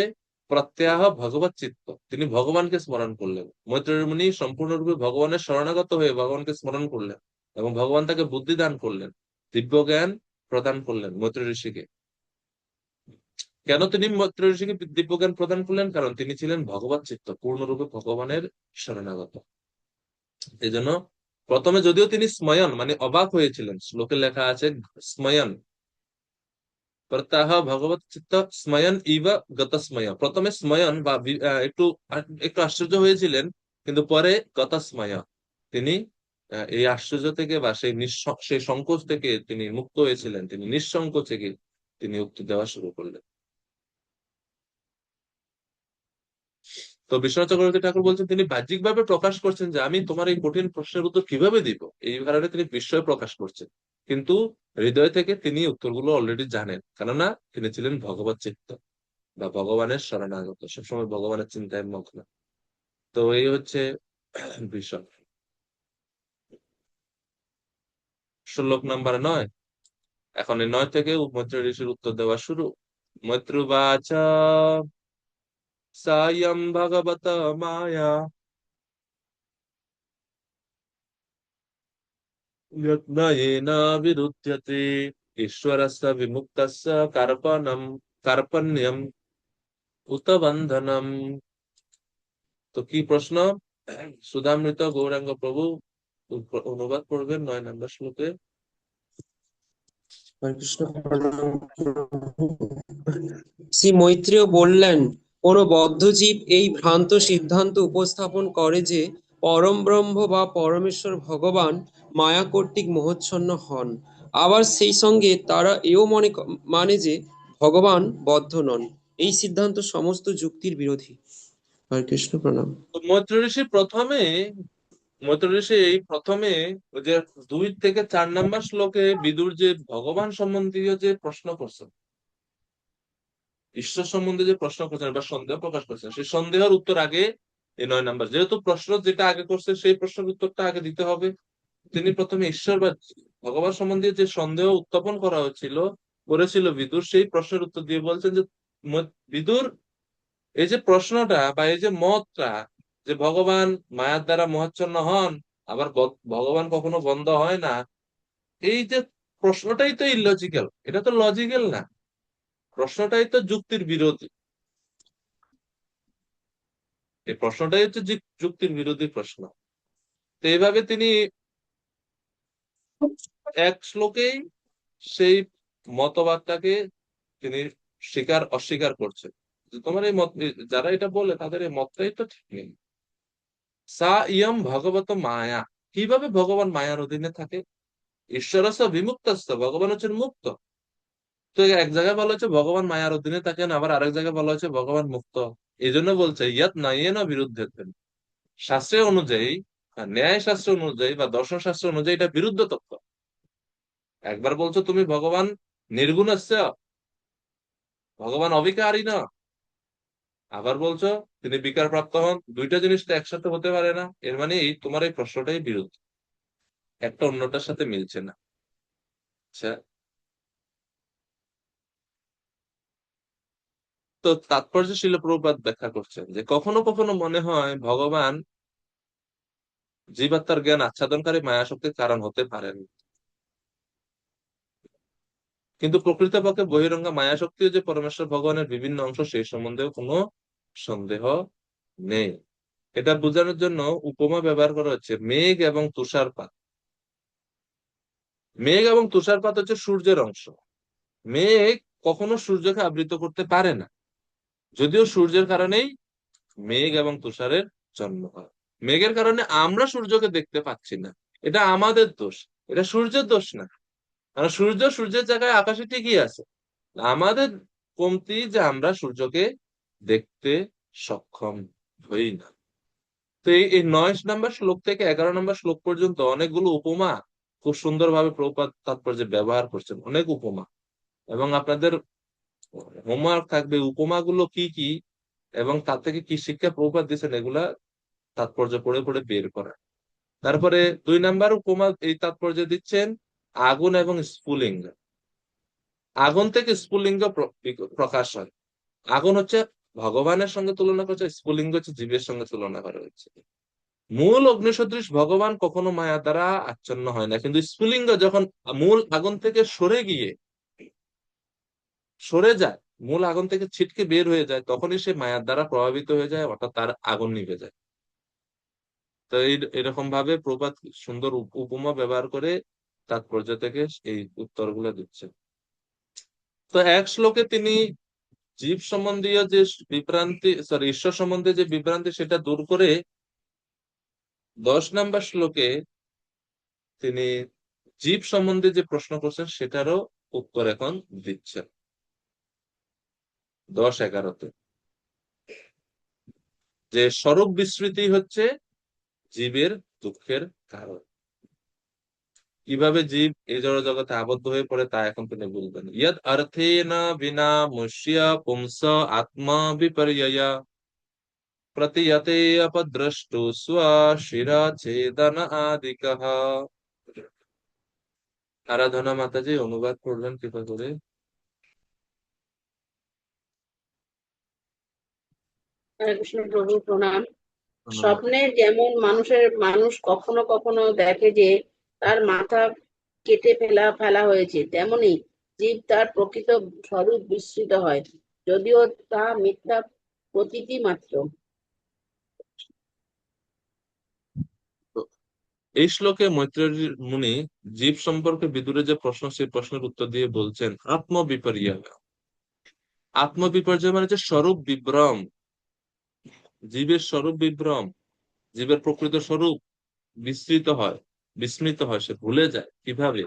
প্রত্যাহ ভগবত চিত্ত, তিনি ভগবানকে স্মরণ করলেন। মৈত্রেয় মুনি সম্পূর্ণরূপে ভগবানের শরণাগত হয়ে ভগবানকে স্মরণ করলেন, এবং ভগবান তাকে বুদ্ধি দান করলেন, দিব্য জ্ঞান প্রদান করলেন মৈত্রেয় ঋষিকে। কেন তিনি মৈত্রেয় ঋষিকে দিব্য জ্ঞান প্রদান করলেন? কারণ তিনি ছিলেন ভগবত চিত্ত, পূর্ণরূপে ভগবানের শরণাগত। এই জন্য প্রথমে যদিও তিনি স্ময়ন মানে অবাক হয়েছিলেন, শ্লোকে লেখা আছে স্ময়ন, প্রত্যাহ ভগবত চিত্ত স্ময়ন ইব গতস্ময়, প্রথমে স্ময়ন বা একটু একটু আশ্চর্য হয়েছিলেন, কিন্তু পরে গতস্ময়, তিনি এই আশ্চর্য থেকে বা সেই সংকোচ থেকে তিনি মুক্ত হয়েছিলেন, তিনি নিঃসংকোচে তিনি উত্তর দেওয়া শুরু করলেন। তো বিশ্বনাথ চক্রবর্তী ঠাকুর বলছেন, তিনি বাহ্যিকভাবে প্রকাশ করছেন যে আমি তোমার এই কঠিন প্রশ্নের উত্তর কিভাবে দিব, এই কারণে তিনি বিস্ময় প্রকাশ করছেন, কিন্তু হৃদয় থেকে তিনি উত্তরগুলো অলরেডি জানেন, কেননা তিনি ছিলেন ভগবত চিত্ত বা ভগবানের শরণাগত, সবসময় ভগবানের চিন্তায় মগ্ন। তো এই হচ্ছে বিষয়। শ্লোক নাম্বার 9। এখন এই 9 থেকে মৈত্রেয় ঋষির উত্তর দেওয়া শুরু। মৈত্রুবাচ সায়ং ভগবত মায়া যত্নয়েন বিরুধ্যতে ঈশ্বরস্য বিমুক্তস্য কার্পণ্যম উত বন্ধনম। তো কি প্রশ্ন? সুধামৃত গৌরাঙ্গ প্রভু অনুবাদ করবেন 9 নম্বর শ্লোকে। হরে কৃষ্ণ প্রণাম প্রভু। শ্রী মৈত্রেয় বললেন, কোন বদ্ধজীব এই ভ্রান্ত সিদ্ধান্ত উপস্থাপন করে যে পরম ব্রহ্ম বা পরমেশ্বর ভগবান মায়া কর্তৃক মোহচ্ছন্ন হন, আবার সেই সঙ্গে তারা এও মানে যে ভগবান বদ্ধ নন, এই সিদ্ধান্ত সমস্ত যুক্তির বিরোধী। হরে কৃষ্ণ প্রণাম। তো মৈত্রেয় ঋষি প্রথমে মৈত্র ঋষি এই প্রথমে ওই যে 2 থেকে 4 নম্বর শ্লোকে বিদুর যে ভগবান সম্বন্ধীয় যে প্রশ্ন করছেন, ঈশ্বর সম্বন্ধে যে প্রশ্ন করছেন বা সন্দেহ প্রকাশ করছেন, সেই সন্দেহের উত্তর আগে এই 9 নম্বর, যেহেতু প্রশ্ন যেটা আগে করছে সেই প্রশ্নের উত্তরটা আগে দিতে হবে। তিনি প্রথমে ঈশ্বর বা ভগবান সম্বন্ধে যে সন্দেহ উত্থাপন করা হচ্ছিল করেছিল বিদুর, সেই প্রশ্নের উত্তর দিয়ে বলছেন যে বিদুর, এই যে প্রশ্নটা বা এই যে মতটা যে ভগবান মায়ার দ্বারা মোহাচ্ছন্ন হন, আবার ভগবান কখনো বন্ধ হয় না, এই যে প্রশ্নটাই তো ইলজিক্যাল, এটা তো লজিক্যাল না, প্রশ্নটাই তো যুক্তির বিরোধী। এই প্রশ্নটাই হচ্ছে যুক্তির বিরোধী প্রশ্ন। তো এইভাবে তিনি এক শ্লোকেই সেই মতবাদটাকে তিনি অস্বীকার করছেন যে তোমার এই মত, যারা এটা বলে তাদের এই মতটাই তো ঠিক নেই। সা ইয়ম ভগবত মায়া, কিভাবে ভগবান মায়ার অধীনে থাকে? ঈশ্বরস্য বিমুক্তস্য, ভগবান হচ্ছেন মুক্ত। তো এক জায়গায় বলা হচ্ছে ভগবান মায়ার অধীনে থাকেন, আবার আরেক জায়গায় বলা হচ্ছে ভগবান মুক্ত। এই জন্য বলছে ইয়াত নাইয়েন বিরুদ্ধে, শাস্ত্রের অনুযায়ী, ন্যায় শাস্ত্র অনুযায়ী বা দর্শন শাস্ত্র অনুযায়ী এটা বিরুদ্ধ তত্ত্ব। একবার বলছো তুমি ভগবান নির্গুণস্য, ভগবান অবিকারী না, আবার বলছো তিনি বিকার প্রাপ্ত হন। দুইটা জিনিস তো একসাথে হতে পারে না। এর মানে এই তোমার এই প্রশ্নটাই বিরুদ্ধ, একটা অন্যটার সাথে মিলছে না। আচ্ছা, তো তাৎপর্য শিল প্রভুপাদ ব্যাখ্যা করছেন যে কখনো কখনো মনে হয় ভগবান জীবাত্মার জ্ঞান আচ্ছাদনকারী মায়াশক্তির কারণ হতে পারেন, কিন্তু প্রকৃতপক্ষে বহিরঙ্গা মায়াশক্তিও যে পরমেশ্বর ভগবানের বিভিন্ন অংশ সেই সম্বন্ধেও কোনো সন্দেহ নেই। এটা বোঝানোর জন্য উপমা ব্যবহার করা হচ্ছে মেঘ এবং তুষারপাত। মেঘ এবং তুষারপাত হচ্ছে সূর্যের অংশ। মেঘ কখনো সূর্যকে আবৃত করতে পারে না, যদিও সূর্যের কারণেই মেঘ এবং তুষারের জন্ম হয়। মেঘের কারণে আমরা সূর্যকে দেখতে পাচ্ছি না, এটা আমাদের দোষ, এটা সূর্যের দোষ না। কারণ সূর্যের জায়গায় আকাশে ঠিকই আছে, আমাদের কমতি যে আমরা সূর্যকে দেখতে সক্ষম হই না। তো এই 9 নম্বর শ্লোক থেকে 11 নম্বর শ্লোক পর্যন্ত অনেকগুলো উপমা খুব সুন্দরভাবে প্রভুপাদ তাৎপর্যে ব্যবহার করছেন, অনেক উপমা। এবং আপনাদের হোমওয়ার্ক থাকবে উপমাগুলো কি কি এবং তার থেকে কি শিক্ষা প্রভুপাদ দিচ্ছেন এগুলা তাৎপর্য পড়ে পড়ে বের করা। তারপরে 2 নম্বর উপমা এই তাৎপর্য দিচ্ছেন আগুন এবং স্ফুলিঙ্গ। আগুন থেকে স্ফুলিঙ্গ প্রকাশ হয়। আগুন হচ্ছে ভগবানের সঙ্গে তুলনা করছে, স্ফুলিঙ্গ হচ্ছে জীবের সঙ্গে তুলনা করা হচ্ছে। মূল অগ্নিসদৃশ ভগবান কখনো মায়া দ্বারা আচ্ছন্ন হয় না, কিন্তু স্ফুলিঙ্গ যখন মূল আগুন থেকে সরে যায়, মূল আগুন থেকে ছিটকে বের হয়ে যায়, তখনই সে মায়ার দ্বারা প্রভাবিত হয়ে যায়, অর্থাৎ তার আগুন নিভে যায়। তো এরকম ভাবে প্রবাদ সুন্দর উপমা ব্যবহার করে তাৎপর্য থেকে এই উত্তরগুলো দিচ্ছে। তো এক শ্লোকে তিনি জীব সম্বন্ধীয় যে বিভ্রান্তি, ঈশ্বর সম্বন্ধে যে বিভ্রান্তি সেটা দূর করে 10 নম্বর শ্লোকে তিনি জীব সম্বন্ধে যে প্রশ্ন করছেন সেটারও উত্তর এখন দিচ্ছেন 10-11-তে, যে স্বরূপ বিস্মৃতি হচ্ছে জীবের দুঃখের কারণ। কিভাবে জীব এই জড় জগতে আবদ্ধ হয়ে পড়ে তা এখন তিনি বলবেন। ইয়দ অর্থেন বিনা মুষ্য পুংস আত্মা বিপর্যয়া প্রতীয়তে অপদ্রষ্টু স্বশিরা ছেদন আদিকঃ। আরাধনা মাতাজি অনুবাদ করবেন কৃপা করে। হরে কৃষ্ণ প্রভু প্রণাম। ধন্যবাদ। স্বপ্নে যেমন মানুষ কখনো কখনো দেখে যে তার মাথা কেটে ফেলা হয়েছে, তেমনি জীব তার প্রকৃত স্বরূপ বিস্মৃত হয়, যদিও তা মিথ্যা প্রতীতি মাত্র। তো এই শ্লোকে মৈত্রেয়ী মুনি জীব সম্পর্কে বিদুরের যে প্রশ্ন সেই প্রশ্নের উত্তর দিয়ে বলছেন আত্মবিপর্যয়। আত্মবিপর্যয় মানে যে স্বরূপ বিভ্রম, জীবের স্বরূপ বিভ্রম, জীবের প্রকৃত স্বরূপ বিস্মৃত হয়, সে ভুলে যায়। কিভাবে?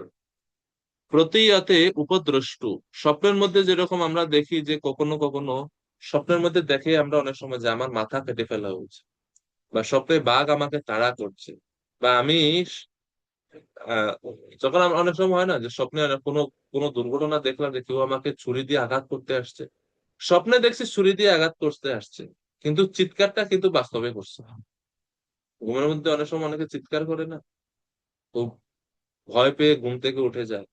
প্রতীয়তে উপদ্রষ্টু, স্বপ্নের মধ্যে যেরকম আমরা দেখি যে কখনো কখনো স্বপ্নের মধ্যে দেখে আমরা অনেক সময় যে আমার মাথা কেটে ফেলা হচ্ছে, বা স্বপ্নে বাঘ আমাকে তাড়া করছে, বা আমি আহ, যখন অনেক সময় হয় না যে স্বপ্নে কোনো কোনো দুর্ঘটনা দেখলাম যে কেউ আমাকে ছুরি দিয়ে আঘাত করতে আসছে, স্বপ্নে দেখছি ছুরি দিয়ে আঘাত করতে আসছে, কিন্তু চিৎকারটা কিন্তু বাস্তবে করছে। ঘুমের মধ্যে অনেক সময় অনেকে চিৎকার করে না, খুব ভয় পেয়ে ঘুম থেকে উঠে যায়,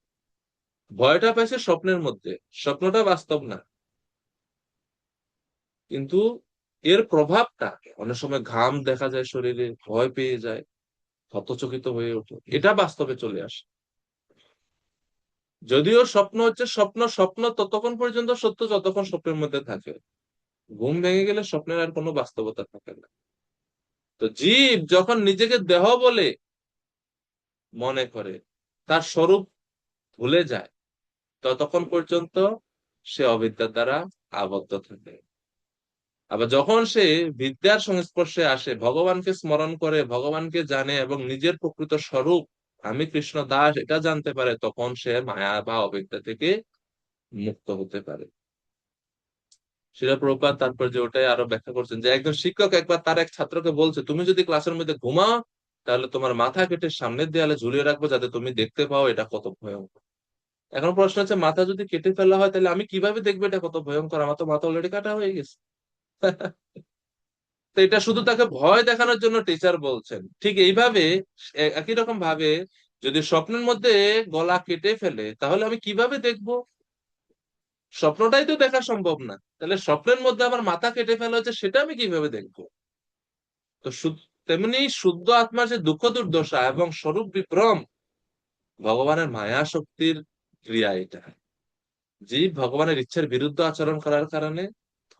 ভয়টা পাইছে স্বপ্নের মধ্যে, স্বপ্নটা বাস্তব না। কিন্তু এর প্রভাবটা অনেক সময় ঘাম দেখা যায় শরীরে, ভয় পেয়ে যায়, হতচকিত হয়ে ওঠে, এটা বাস্তবে চলে আসে। যদিও স্বপ্ন হচ্ছে স্বপ্ন, স্বপ্ন ততক্ষণ পর্যন্ত সত্য যতক্ষণ স্বপ্নের মধ্যে থাকে, ঘুম ভেঙে গেলে স্বপ্নের আর কোনো বাস্তবতা থাকে না। তো জীব যখন নিজেকে দেহ বলে মনে করে, তার স্বরূপ ভুলে যায়, ততক্ষণ পর্যন্ত সে অবিদ্যার দ্বারা আবদ্ধ থাকে। আবার যখন সে বিদ্যার সংস্পর্শে আসে, ভগবানকে স্মরণ করে, ভগবানকে জানে এবং নিজের প্রকৃত স্বরূপ আমি কৃষ্ণ দাস এটা জানতে পারে, তখন সে মায়া বা অবিদ্যা থেকে মুক্ত হতে পারে। শিলা প্রভুপাদ তাৎপর্য ওটাই আরো ব্যাখ্যা করছেন যে একজন শিক্ষক একবার তার এক ছাত্রকে বলছে, তুমি যদি ক্লাসের মধ্যে ঘুমাও তাহলে তোমার মাথা কেটে সামনের দেয়ালে ঝুলিয়ে রাখবো যাতে তুমি দেখতে পাও এটা কত ভয়ঙ্কর। এখন প্রশ্ন হচ্ছে, মাথা যদি কেটে ফেলা হয় তাহলে আমি কিভাবে দেখবো এটা কত ভয়ঙ্কর, আমার তো মাথা অলরেডি কাটা হয়ে গেছে। তো এটা শুধু তাকে ভয় দেখানোর জন্য টিচার বলছেন। ঠিক এইভাবে একই রকম ভাবে যদি স্বপ্নের মধ্যে গলা কেটে ফেলে তাহলে আমি কিভাবে দেখবো, স্বপ্নটাই তো দেখা সম্ভব না, তাহলে স্বপ্নের মধ্যে আমার মাথা কেটে ফেলা হচ্ছে সেটা আমি কিভাবে দেখবো। তো তেমনি শুদ্ধ আত্মার যে দুঃখ দুর্দশা এবং স্বরূপ বিভ্রম ভগবানের মায়া শক্তির ক্রিয়া এটা। জীব ভগবানের ইচ্ছার বিরুদ্ধে আচরণ করার কারণে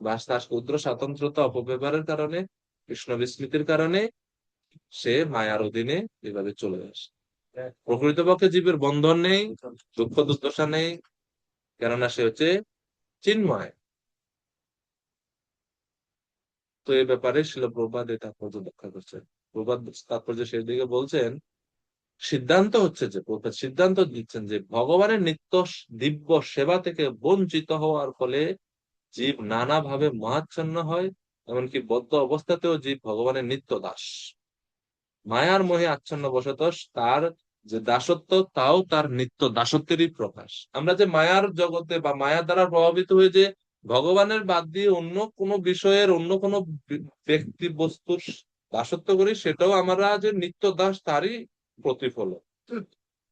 বা তার ক্ষুদ্র স্বাতন্ত্রতা অপব্যবহারের কারণে, কৃষ্ণ বিস্মৃতির কারণে সে মায়ার অধীনে এভাবে চলে আসে। প্রকৃতপক্ষে জীবের বন্ধন নেই, দুঃখ দুর্দশা নেই, কেননা সে হচ্ছে চিন্ময়। তো এই ব্যাপারে শিল প্রভুপাদ এই তাৎপর্য ব্যাখ্যা করছেন। প্রভুপাদ তাৎপর্য সেই দিকে বলছেন, সিদ্ধান্ত হচ্ছে যে প্রভুপাদ সিদ্ধান্ত দিচ্ছেন যে ভগবানের নিত্য দিব্য সেবা থেকে বঞ্চিত হওয়ার ফলে জীব নানাভাবে মহাচ্ছন্ন হয়, এমনকি বদ্ধ অবস্থাতেও জীব ভগবানের নিত্য দাস। মায়ার মোহে আচ্ছন্ন বশত তার যে দাসত্ব তাও তার নিত্য দাসত্বেরই প্রকাশ। আমরা যে মায়ার জগতে বা মায়ার দ্বারা প্রভাবিত হয়ে যে ভগবানের বাদ দিয়ে অন্য কোনো বিষয়ের, অন্য কোনো ব্যক্তি বস্তুর দাসত্ব করি, সেটাও আমরা যে নিত্য দাস তারই প্রতিফলন।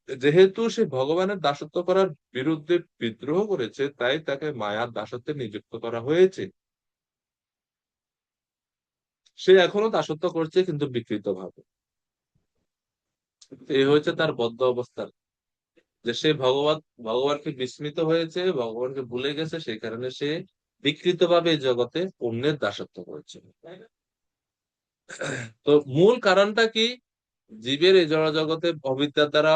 যেহেতু সে ভগবানের দাসত্ব করার বিরুদ্ধে বিদ্রোহ করেছে, তাই তাকে মায়ার দাসত্বে নিযুক্ত করা হয়েছে। সে এখনো দাসত্ব করছে কিন্তু বিকৃত ভাবে। এই হচ্ছে তার বদ্ধ অবস্থা, যে সে ভগবানকে বিস্মৃত হয়েছে, ভগবানকে ভুলে গেছে, সেই কারণে সে বিকৃত ভাবে এই জগতে অন্যের দাসত্ব করেছে। তো মূল কারণটা কি জীবের এই জড় জগতে অবিদ্যার দ্বারা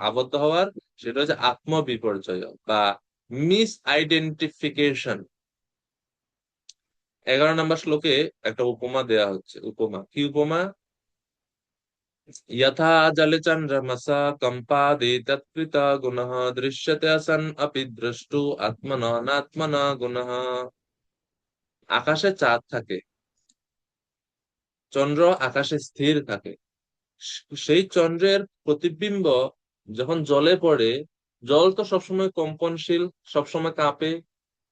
আবদ্ধ হওয়ার? সেটা হচ্ছে আত্মবিপর্যয় বা মিস আইডেন্টিফিকেশন। 11 নম্বর শ্লোকে একটা উপমা দেয়া হচ্ছে। উপমা কি? উপমা, यथा जले चंद्रमसा कंपादि तत्कृत गुणः दृश्यते सन् अपि द्रष्टु आत्मना नात्मना गुणः। আকাশে চাঁদ থাকে, চন্দ্র আকাশে স্থির থাকে, সেই চন্দ্রের প্রতিবিম্ব যখন জলে পড়ে, জল তো সবসময় কম্পনশীল, সবসময় কাঁপে।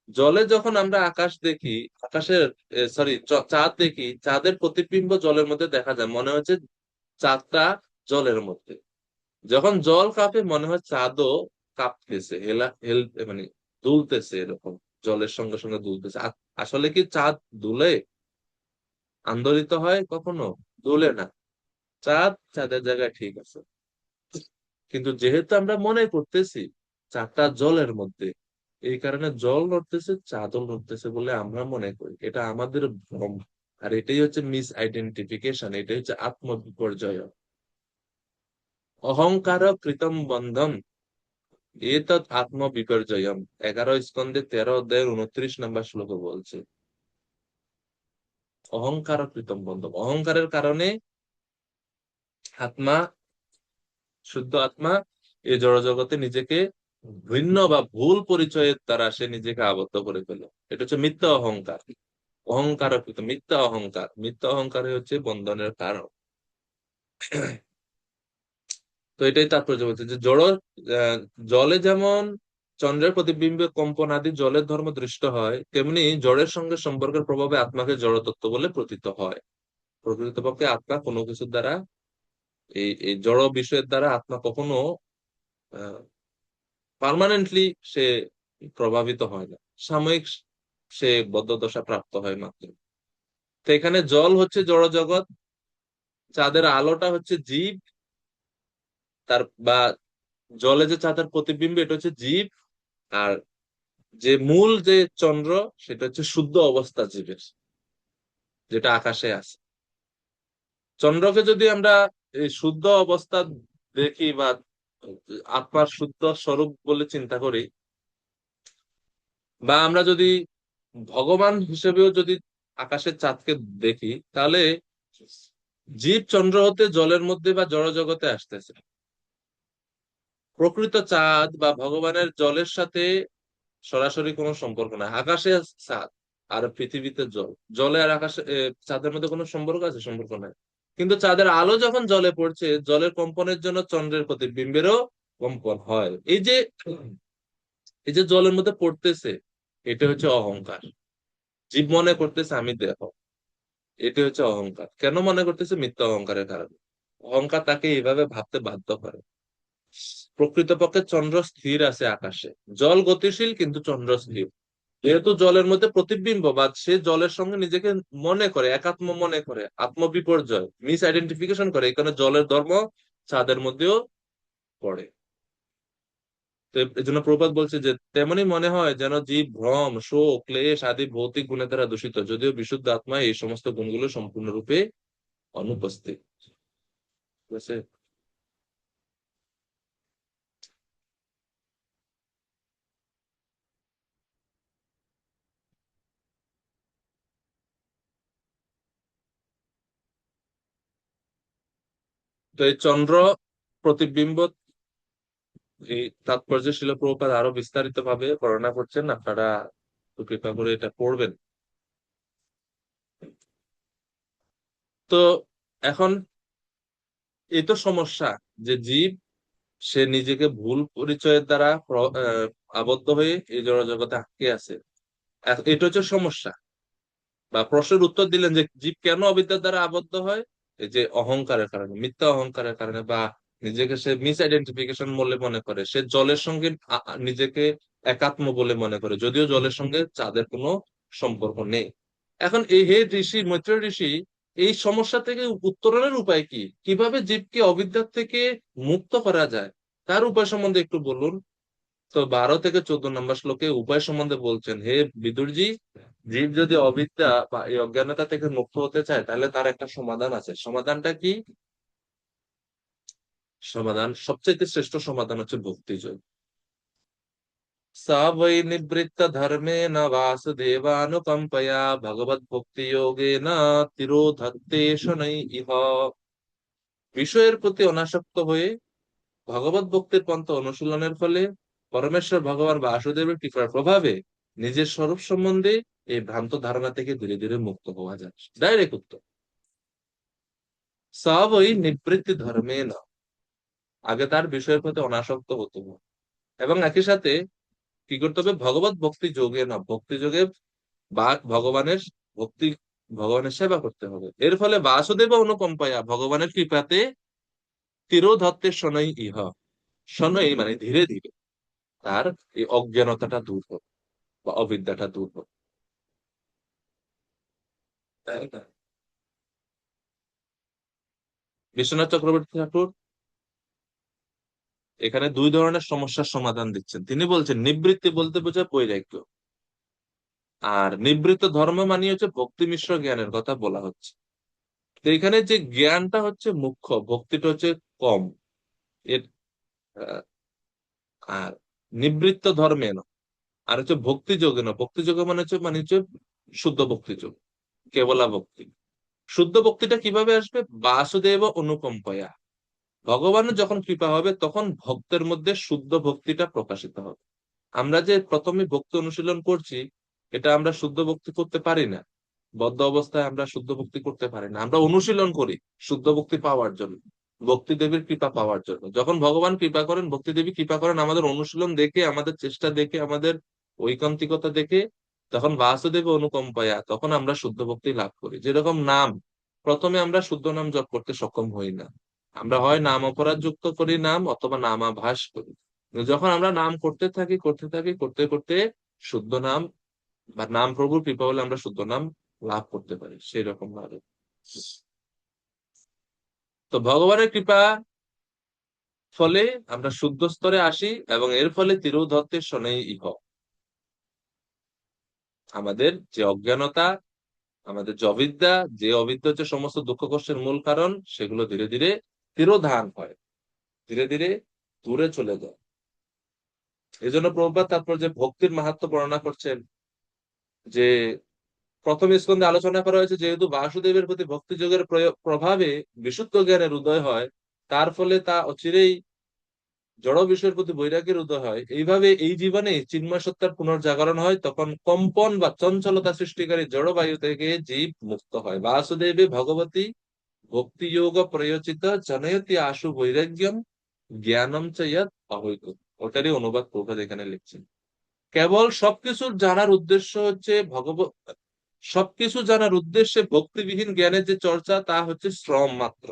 জলে যখন আমরা আকাশ দেখি, আকাশের সরি চাঁদ দেখি, চাঁদের প্রতিবিম্ব জলের মধ্যে দেখা যায়, মনে হচ্ছে চাঁদটা জলের মধ্যে। যখন জল কাঁপে মনে হয় চাঁদও কাঁপতেছে, মানে দুলতেছে, এরকম জলের সঙ্গে সঙ্গে দুলতেছে। আসলে কি চাঁদ দুলে, আন্দোলিত হয়? কখনো দুলে না। চাঁদ চাঁদের জায়গায় ঠিক আছে, কিন্তু যেহেতু আমরা মনে করতেছি চাঁদটা জলের মধ্যে, এই কারণে জল নড়তেছে, চাঁদও নড়তেছে বলে আমরা মনে করি, এটা আমাদের ভ্রম। আর এটাই হচ্ছে মিস আইডেন্টিফিকেশন, এটাই হচ্ছে আত্মবিপর্যয়। অহংকার কৃতম বন্ধম এতৎ আত্মবিপর্যয়ম। 11 স্কন্ধে 13 অধ্যায়ের 29 নম্বর শ্লোকে বলছে, অহংকার কৃতম বন্ধম, অহংকারের কারণে আত্মা, শুদ্ধ আত্মা এই জড় জগতে নিজেকে ভিন্ন বা ভুল পরিচয়ের দ্বারা সে নিজেকে আবদ্ধ করে ফেলে। এটা হচ্ছে মিথ্যা অহংকার। অহংকার কৃত মিথ্যা অহংকার, মিথ্যা অহংকার হচ্ছে বন্ধনের কারণ। তো এটাই তাৎপর্য বলছে যে আহ, জলে যেমন চন্দ্রের প্রতিবিম্বে কম্পন আদি জলের ধর্ম দৃষ্ট হয়, তেমনি জড়ের সঙ্গে সম্পর্কের প্রভাবে আত্মাকে জড়তত্ত্ব বলে প্রতীত হয়। প্রকৃতপক্ষে আত্মা কোনো কিছুর দ্বারা, এই জড় বিষয়ের দ্বারা আত্মা কখনো পার্মানেন্টলি সে প্রভাবিত হয় না, সাময়িক সে বদ্ধদশা প্রাপ্ত হয় মাত্র। তো এখানে জল হচ্ছে জড় জগৎ, চাঁদের আলোটা হচ্ছে জীব, তার বা জলে যে চাঁদের প্রতিবিম্ব এটা হচ্ছে জীব, আর যে মূল যে চন্দ্র সেটা হচ্ছে শুদ্ধ অবস্থা জীবের, যেটা আকাশে আছে। চন্দ্রকে যদি আমরা এই শুদ্ধ অবস্থা দেখি বা আত্মার শুদ্ধ স্বরূপ বলে চিন্তা করি, বা আমরা যদি ভগবান হিসেবেও যদি আকাশের চাঁদকে দেখি, তাহলে জীব চন্দ্র হতে জলের মধ্যে বা জড় জগতে আসতেছে। প্রকৃত চাঁদ বা ভগবানের জলের সাথে সরাসরি কোনো সম্পর্ক নাই। আকাশে চাঁদ আর পৃথিবীতে জল, জলে আর আকাশে চাঁদের মধ্যে কোনো সম্পর্ক আছে? সম্পর্ক নাই। কিন্তু চাঁদের আলো যখন জলে পড়ছে, জলের কম্পনের জন্য চন্দ্রের প্রতিবিম্বেরও কম্পন হয়। এই যে জলের মধ্যে পড়তেছে, এটা হচ্ছে অহংকার। জীব মনে করতেছে আমি দেহ, এটা হচ্ছে অহংকার। কেন মনে করতেছে? মিথ্যা অহংকারের কারণে। অহংকার তাকে এইভাবে ভাবতে বাধ্য করে। প্রকৃতপক্ষে চন্দ্র স্থির আছে আকাশে, জল গতিশীল কিন্তু চন্দ্র স্থির। যেহেতু জলের মধ্যে প্রতিবিম্ব বা সে জলের সঙ্গে নিজেকে মনে করে, একাত্ম মনে করে, আত্মবিপর্যয়, মিস আইডেন্টিফিকেশন করে, এখানে জলের ধর্ম চাঁদের মধ্যেও পড়ে। তো এই জন্য প্রপাত বলছে যে তেমনি মনে হয় যেন জীব ভ্রম, শোক, ক্লেশ আদি ভৌতিক গুণের দ্বারা দূষিত, যদিও বিশুদ্ধ আত্মা এই সমস্ত গুণগুলো সম্পূর্ণরূপে অনুপস্থিত। ঠিক আছে? তো এই চন্দ্র প্রতিবিম্ব, এই তাৎপর্য শিল প্রভুপাদ আরো বিস্তারিত ভাবে বর্ণনা করছেন, আপনারা একটু কৃপা করে এটা পড়বেন। তো এখন এই তো সমস্যা যে জীব সে নিজেকে ভুল পরিচয়ের দ্বারা আবদ্ধ হয়ে এই জড়জগতে আটকে আছে। এটা হচ্ছে সমস্যা। বা প্রশ্নের উত্তর দিলেন যে জীব কেন অবিদ্যার দ্বারা আবদ্ধ হয়? এই যে অহংকারের কারণে, মিথ্যা অহংকারের কারণে, বা নিজেকে সে মিস আইডেন্টিফিকেশন বলে মনে করে, সে জলের সঙ্গে নিজেকে একাত্ম বলে মনে করে, যদিও জলের সঙ্গে চাঁদের কোনো সম্পর্ক নেই। এখন এই হে ঋষি, মৈত্রেয় ঋষি, এই সমস্যা থেকে উত্তরণের উপায় কি? কিভাবে জীবকে অবিদ্যার থেকে মুক্ত করা যায়, তার উপায় সম্বন্ধে একটু বলুন। তো 12 থেকে 14 নম্বর শ্লোকে উপায় সম্বন্ধে বলছেন, হে বিদুরজি, জীব যদি অবিদ্যা বা এই অজ্ঞানতা থেকে মুক্ত হতে চায়, তাহলে তার একটা সমাধান আছে। সমাধানটা কি? সমাধান, সবচেয়ে শ্রেষ্ঠ সমাধান হচ্ছে ভক্তিযোগ। সা বৈ নিবৃত্ত ধর্মেণ বাসুদেবানুকম্পয়া ভগবত ভক্তি যোগেন তিরোধত্তে শনৈ ইহ। বিষয়ের প্রতি অনাসক্ত হয়ে ভগবত ভক্তির পন্থা অনুশীলনের ফলে পরমেশ্বর ভগবান বাসুদেবের কৃপার প্রভাবে নিজের স্বরূপ সম্বন্ধে এই ভ্রান্ত ধারণা থেকে ধীরে ধীরে মুক্ত হওয়া যায়। ডাইরেক্ট উত্তর, সব ওই নিবৃত্তি ধর্মে না, আগে তার বিষয়ের প্রতি অনাসক্ত হতে হবে, এবং একই সাথে কি করতে হবে? ভগবত ভক্তি যোগে না, ভক্তি যোগে বা ভক্তি ভগবানের সেবা করতে হবে। এর ফলে বাসুদেব অনুকম্পায়া, ভগবানের কৃপাতে তিরোধত্তে শনৈ ইহ, শনৈ মানে ধীরে ধীরে তার এই অজ্ঞানতাটা দূর হবে বা অবিদ্যাটা দূর হবে। তাই না? বিশ্বনাথ চক্রবর্তী ঠাকুর এখানে 2 ধরনের সমস্যার সমাধান দিচ্ছেন। তিনি বলছেন নিবৃত্তি বলতে বোঝায় বৈরাগ্য, আর নিবৃত্ত ধর্ম মানে হচ্ছে ভক্তি মিশ্র জ্ঞানের কথা বলা হচ্ছে। তো এখানে যে জ্ঞানটা হচ্ছে মুখ্য, ভক্তিটা হচ্ছে কম। এর আহ, আর নিবৃত্ত ধর্মে না, আর হচ্ছে ভক্তি যোগে না। ভক্তি যোগে মানে হচ্ছে শুদ্ধ ভক্তি যোগ, কেবলা ভক্তি। শুদ্ধ ভক্তিটা কিভাবে আসবে? বাসুদেব অনুকম্পয়া, ভগবানের যখন কৃপা হবে তখন ভক্তের মধ্যে শুদ্ধ ভক্তিটা প্রকাশিত হবে। আমরা যে প্রথমে ভক্তি অনুশীলন করছি, এটা আমরা শুদ্ধ ভক্তি করতে পারি না। বদ্ধ অবস্থায় আমরা শুদ্ধ ভক্তি করতে পারি না। আমরা অনুশীলন করি শুদ্ধ ভক্তি পাওয়ার জন্য, ভক্তি দেবীর কৃপা পাওয়ার জন্য। যখন ভগবান কৃপা করেন, ভক্তি দেবী কৃপা করেন আমাদের অনুশীলন দেখে, আমাদের চেষ্টা দেখে, আমাদের ঐকান্তিকতা দেখে, তখন বাসুদেব অনুকম্পায়া, তখন আমরা শুদ্ধ ভক্তি লাভ করি। যেরকম নাম, প্রথমে আমরা শুদ্ধ নাম জপ করতে সক্ষম হই না, আমরা হয় নাম অপরাধ যুক্ত করি নাম, অথবা নামাভাস করি। কিন্তু যখন আমরা নাম করতে থাকি করতে থাকি করতে করতে শুদ্ধ নাম বা নাম প্রভুর কৃপা হলে আমরা শুদ্ধ নাম লাভ করতে পারি সেই রকম ভাবে। তো ভগবানের কৃপা ফলে আমরা শুদ্ধ স্তরে আসি, এবং এর ফলে তিরোধত্তের শনেই ইহ, আমাদের যে অজ্ঞানতা, আমাদের যে অবিদ্যা, যে অবিদ্যা হচ্ছে সমস্ত দুঃখ কষ্টের মূল কারণ, সেগুলো ধীরে ধীরে তিরোধান হয়, ধীরে ধীরে দূরে চলে যায়। এই জন্য প্রভুপাদ তারপর যে ভক্তির মাহাত্ম্য বর্ণনা করছেন, যে প্রথম স্কন্ধে আলোচনা করা হয়েছে যেহেতু বাসুদেবের প্রতি ভক্তিযোগের প্রভাবে বিশুদ্ধ জ্ঞানের উদয় হয়, তার ফলে তা অচিরেই জড় বিষয়ের প্রতি বৈরাগ্যের উদয় হয়। এইভাবে এই জীবনে চিন্ময় সত্তার পুনর্জাগরণ হয়, তখন কম্পন বা চঞ্চলতা সৃষ্টিকারী জড়বায়ু থেকে জীব মুক্ত হয়। বাসুদেবে ভগবতী ভক্তি যোগ প্রয়োচিত জনয়তি আশু বৈরাগ্যম জ্ঞানম চ ইয়ৎ অহৈত। ওটারই অনুবাদ প্রভুপাদ এখানে লিখছেন। কেবল সবকিছুর জানার উদ্দেশ্য হচ্ছে সবকিছু জানার উদ্দেশ্যে ভক্তিবিহীন জ্ঞানের যে চর্চা, তা হচ্ছে শ্রম মাত্র।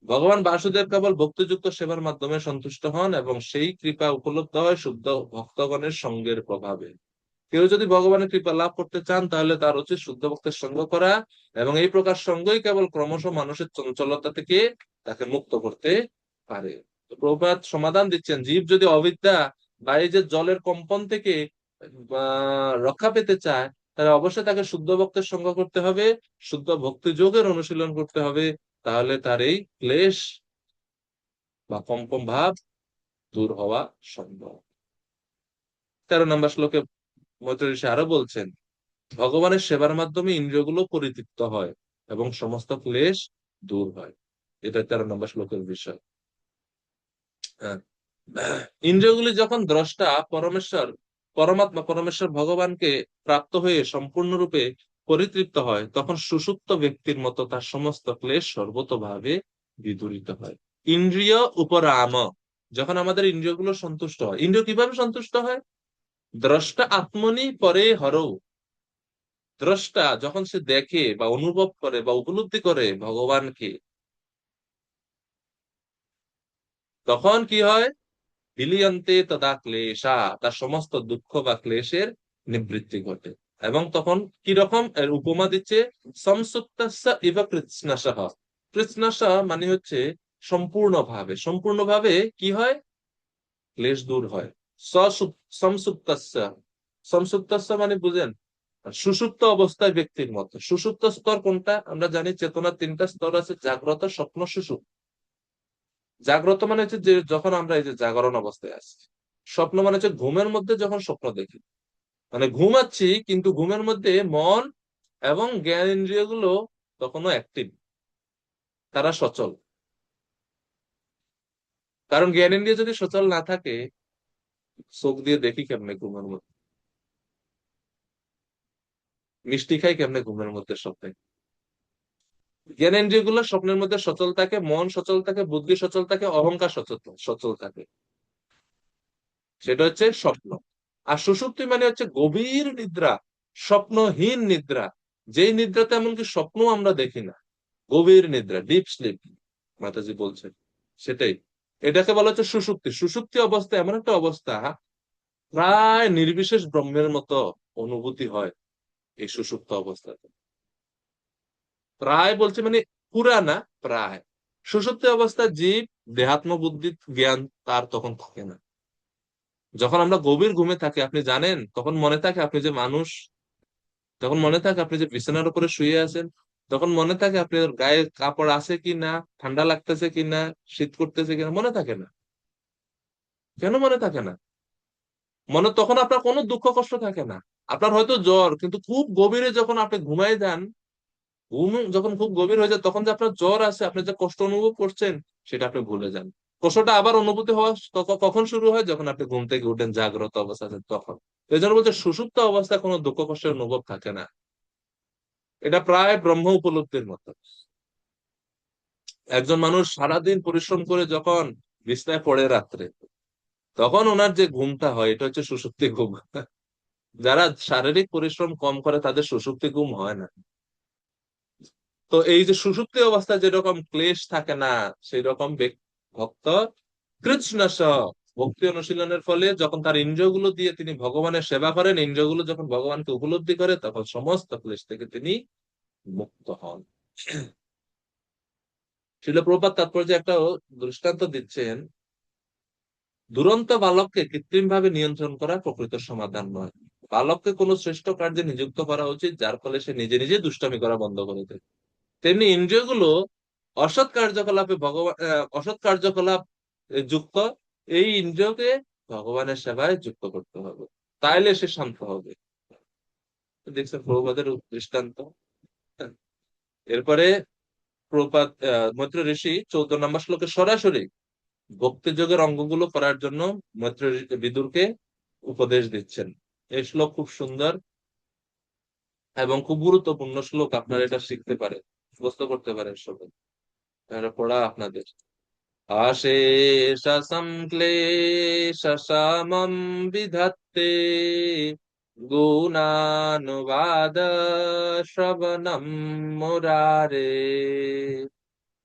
ভগবান বাসুদেব কেবল ভক্তিযুক্ত সেবার মাধ্যমে সন্তুষ্ট হন, এবং সেই কৃপা উপলব্ধ হয় শুদ্ধ ভক্তগণের সঙ্গের প্রভাবে। কেউ যদি ভগবানের কৃপা লাভ করতে চান, তাহলে তার উচিত শুদ্ধ ভক্তের সঙ্গ করা, এবং এই প্রকার সঙ্গই কেবল ক্রমশ মানুষের চঞ্চলতা থেকে তাকে মুক্ত করতে পারে। তো প্রভুপাদ সমাধান দিচ্ছেন, জীব যদি অবিদ্যা বা এই যে জলের কম্পন থেকে রক্ষা পেতে চায়, তাহলে অবশ্যই তাকে শুদ্ধ ভক্তের সঙ্গ করতে হবে, শুদ্ধ ভক্তি যোগের অনুশীলন করতে হবে। তাহলে তার এই ক্লেশ বা কম্পন ভাব দূর হওয়া সম্ভব। 13 নম্বর শ্লোকে মৈত্রেয় ঋষি আরো বলছেন, ভগবানের সেবার মাধ্যমে ইন্দ্রিয়গুলো পরিতৃপ্ত হয় এবং সমস্ত ক্লেশ দূর হয়। এটা 13 নম্বর শ্লোকের বিষয়। হ্যাঁ, ইন্দ্রিয়গুলি যখন দ্রষ্টা পরমাত্মা পরমেশ্বর ভগবানকে প্রাপ্ত হয়ে সম্পূর্ণরূপে পরিতৃপ্ত হয়, তখন সুষুপ্ত ব্যক্তির মতো তার সমস্ত ক্লেশ সর্বতভাবে বিদূরিত হয়। ইন্দ্রিয় উপরাম, যখন আমাদের ইন্দ্রিয়গুলো সন্তুষ্ট হয়। ইন্দ্রিয় কিভাবে সন্তুষ্ট হয়? দ্রষ্টা আত্মনি পরে হরৌ, দ্রষ্টা যখন সে দেখে বা অনুভব করে বা উপলব্ধি করে ভগবানকে, তখন কি হয়? বিলিয়ন্তে তদা ক্লেশা, তার সমস্ত দুঃখ বা ক্লেশের নিবৃত্তি ঘটে। এবং তখন কি রকম এর উপমা দিচ্ছে, সংসুপ্তাস্য ইব কৃৎস্নশঃ। কৃৎস্নশঃ মানে হচ্ছে সম্পূর্ণভাবে, সম্পূর্ণভাবে কি হয়? ক্লেশ দূর হয়। সংসুপ্তাস্য, সংসুপ্তাস্য মানে বুঝেন, সুষুপ্ত অবস্থায় ব্যক্তির মতো। সুষুপ্ত স্তর কোনটা? আমরা জানি চেতনার 3টা স্তর আছে, জাগ্রত, স্বপ্ন, সুষুপ্ত। জাগ্রত মানে হচ্ছে যে যখন আমরা এই যে জাগরণ অবস্থায় আছি। স্বপ্ন মানে হচ্ছে ঘুমের মধ্যে যখন স্বপ্ন দেখি, মানে ঘুমাচ্ছি কিন্তু ঘুমের মধ্যে মন এবং জ্ঞান ইন্দ্রিয় গুলো তখনও অ্যাক্টিভ, তারা সচল। কারণ জ্ঞান ইন্দ্রিয় যদি সচল না থাকে, চোখ দিয়ে দেখি কেমনে ঘুমের মধ্যে, মিষ্টি খাই কেমনে ঘুমের মধ্যে স্বপ্নে। জ্ঞানেন্দ্রিয় গুলো স্বপ্নের মধ্যে সচল থাকে, মন সচল থাকে, বুদ্ধি সচল থাকে, অহংকার সচল সচল থাকে। সেটা হচ্ছে স্বপ্ন। আর সুষুপ্তি মানে হচ্ছে গভীর নিদ্রা, স্বপ্নহীন নিদ্রা, যেই নিদ্রাতে এমনকি স্বপ্ন আমরা দেখি না, গভীর নিদ্রা, ডিপ স্লিপ মাতাজি বলছেন। সেটাই, এটাকে বলা হচ্ছে সুষুপ্তি। সুষুপ্তি অবস্থা এমন একটা অবস্থা, প্রায় নির্বিশেষ ব্রহ্মের মতো অনুভূতি হয় এই সুষুপ্ত অবস্থাতে। প্রায় বলছে মানে পুরা না, প্রায়। সুষুপ্ত অবস্থায় জীব দেহাত্ম বুদ্ধি জ্ঞান তার তখন থাকে না। যখন আমরা গভীর ঘুমে থাকি, আপনি জানেন, তখন মনে থাকে আপনি যে মানুষ, তখন মনে থাকে আপনি যে বিছানার উপরে শুয়ে আছেন, তখন মনে থাকে আপনার গায়ে কাপড় আছে কি না, ঠান্ডা লাগতেছে কি না, শীত করতেছে কিনা, মনে থাকে না। কেন মনে থাকে না? মনে তখন আপনার কোনো দুঃখ কষ্ট থাকে না। আপনার হয়তো জ্বর, কিন্তু খুব গভীরে যখন আপনি ঘুমাই যান, ঘুম যখন খুব গভীর হয়ে যায়, তখন যে আপনার জ্বর আছে, আপনি যে কষ্ট অনুভব করছেন, সেটা আপনি ভুলে যান। কষ্টটা আবার অনুভূতি হওয়া কখন শুরু হয়? যখন আপনি ঘুম থেকে উঠেন, জাগ্রত অবস্থাতে, তখন। এই জন্য বলছে সুষুপ্ত অবস্থায় কোনো দুঃখ কষ্টের অনুভব থাকে না। এটা প্রায় ব্রহ্ম উপলব্ধির মতো। একজন মানুষ সারাদিন পরিশ্রম করে যখন বিছনায় পড়ে রাত্রে, তখন ওনার যে ঘুমটা হয় এটা হচ্ছে সুষুপ্তি ঘুম। যারা শারীরিক পরিশ্রম কম করে তাদের সুষুপ্তি ঘুম হয় না। তো এই যে সুষুপ্তি অবস্থায় যেরকম ক্লেশ থাকে না, সেই রকম ভক্ত কৃষ্ণ ভক্তি অনুশীলনের ফলে যখন তার ইন্দ্রিয়গুলো দিয়ে তিনি ভগবানের সেবা করেন, ইন্দ্রিয়গুলো যখন ভগবানকে উপলব্ধি করে, তখন সমস্ত ক্লেশ থেকে তিনি মুক্ত হন। শিল প্রভুপাদ তাৎপর্য একটা দৃষ্টান্ত দিচ্ছেন, দুরন্ত বালককে কৃত্রিম ভাবে নিয়ন্ত্রণ করা প্রকৃত সমাধান নয়। বালককে কোনো শ্রেষ্ঠ কার্যে নিযুক্ত করা উচিত, যার ফলে সে নিজে নিজে দুষ্টামি করা বন্ধ করে দেয়। তেমনি ইন্দ্রিয়গুলো অসৎ কার্যকলাপে অসৎ কার্যকলাপ যুক্ত, এই ইন্দ্রিয়কে ভগবানের সেবায় যুক্ত করতে হবে, তাইলে সে শান্ত হবে। দেখছেন প্রভুপাদের দৃষ্টান্ত। এরপরে প্রভুপাদ মৈত্র ঋষি 14 নম্বর শ্লোকে সরাসরি ভক্তি যোগের অঙ্গগুলো করার জন্য মৈত্র বিদুরকে উপদেশ দিচ্ছেন। এই শ্লোক খুব সুন্দর এবং খুব গুরুত্বপূর্ণ শ্লোক, আপনারা এটা শিখতে পারেন, মুখস্থ করতে পারেন সবাই। এটা পড়া আপনাদের। অশেষ সংক্লেশ সমম বিধত্তে গুণানুবাদ শ্রবণম মুরারে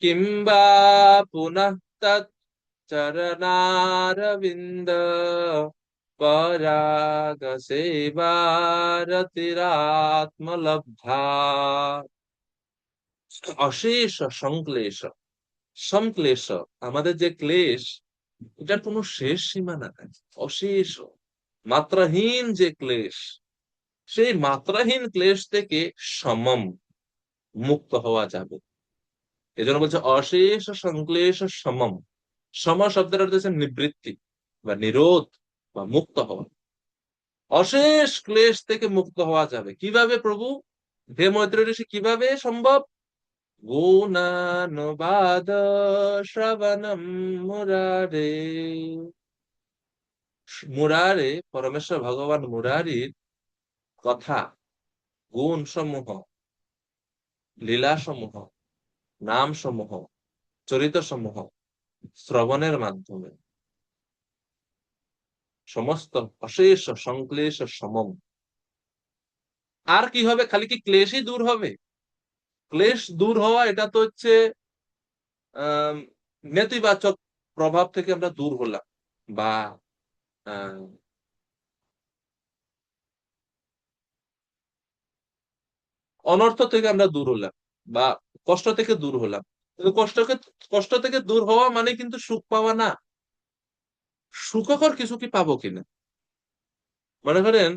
কিংবা পুনঃ তৎ চরণারবিন্দ পরাগ সেবারতিরাত্মলব্ধা। অশেষ সংক্লেশ, সংক্লেশ আমাদের যে ক্লেশ, এটার কোনো শেষ সীমানা নাই। অশেষ মাত্রাহীন যে ক্লেশ, সেই মাত্রাহীন ক্লেশ থেকে সমম মুক্ত হওয়া যাবে। এজন্য বলছে অশেষ সংক্লেশ সমম। সম শব্দের অর্থ হচ্ছে নিবৃত্তি বা নিরোধ বা মুক্ত হওয়া। অশেষ ক্লেশ থেকে মুক্ত হওয়া যাবে কিভাবে প্রভু? হে মৈত্র ঋষি, কিভাবে সম্ভব? গুণানুবাদ শ্রবণম মুরারে। মুরারে পরমেশ্বর ভগবান মুরারির কথা, গুণ সমূহ, লীলা সমূহ, নাম সমূহ, চরিত সমূহ শ্রবণের মাধ্যমে সমস্ত অশেষ সংক্লেশ সমম। আর কি হবে? খালি কি ক্লেশই দূর হবে? ক্লেশ দূর হওয়া এটা তো হচ্ছে আহ নেতিবাচক প্রভাব থেকে আমরা দূর হলাম, বা আহ অনর্থ থেকে আমরা দূর হলাম, বা কষ্ট থেকে দূর হলাম। কিন্তু কষ্ট থেকে দূর হওয়া মানে কিন্তু সুখ পাওয়া না। সুখকর কিছু কি পাবো কিনা, মনে করেন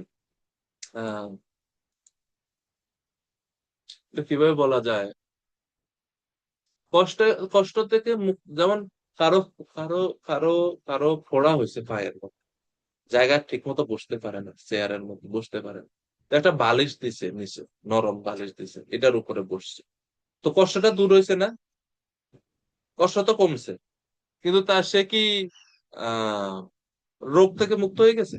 আহ এটা কিভাবে বলা যায়, কষ্ট কষ্ট থেকে যেমন কারো কারো কারো কারো ফোড়া হয়েছে পায়ের মধ্যে, জায়গা ঠিক মতো বসতে পারে না, চেয়ারের মধ্যে বসতে পারে না, তো একটা বালিশ দিছে নিচে, নরম বালিশ দিছে, এটার উপরে বসছে, তো কষ্টটা দূর হয়েছে না? কষ্ট তো কমছে, কিন্তু সে কি আহ রোগ থেকে মুক্ত হয়ে গেছে?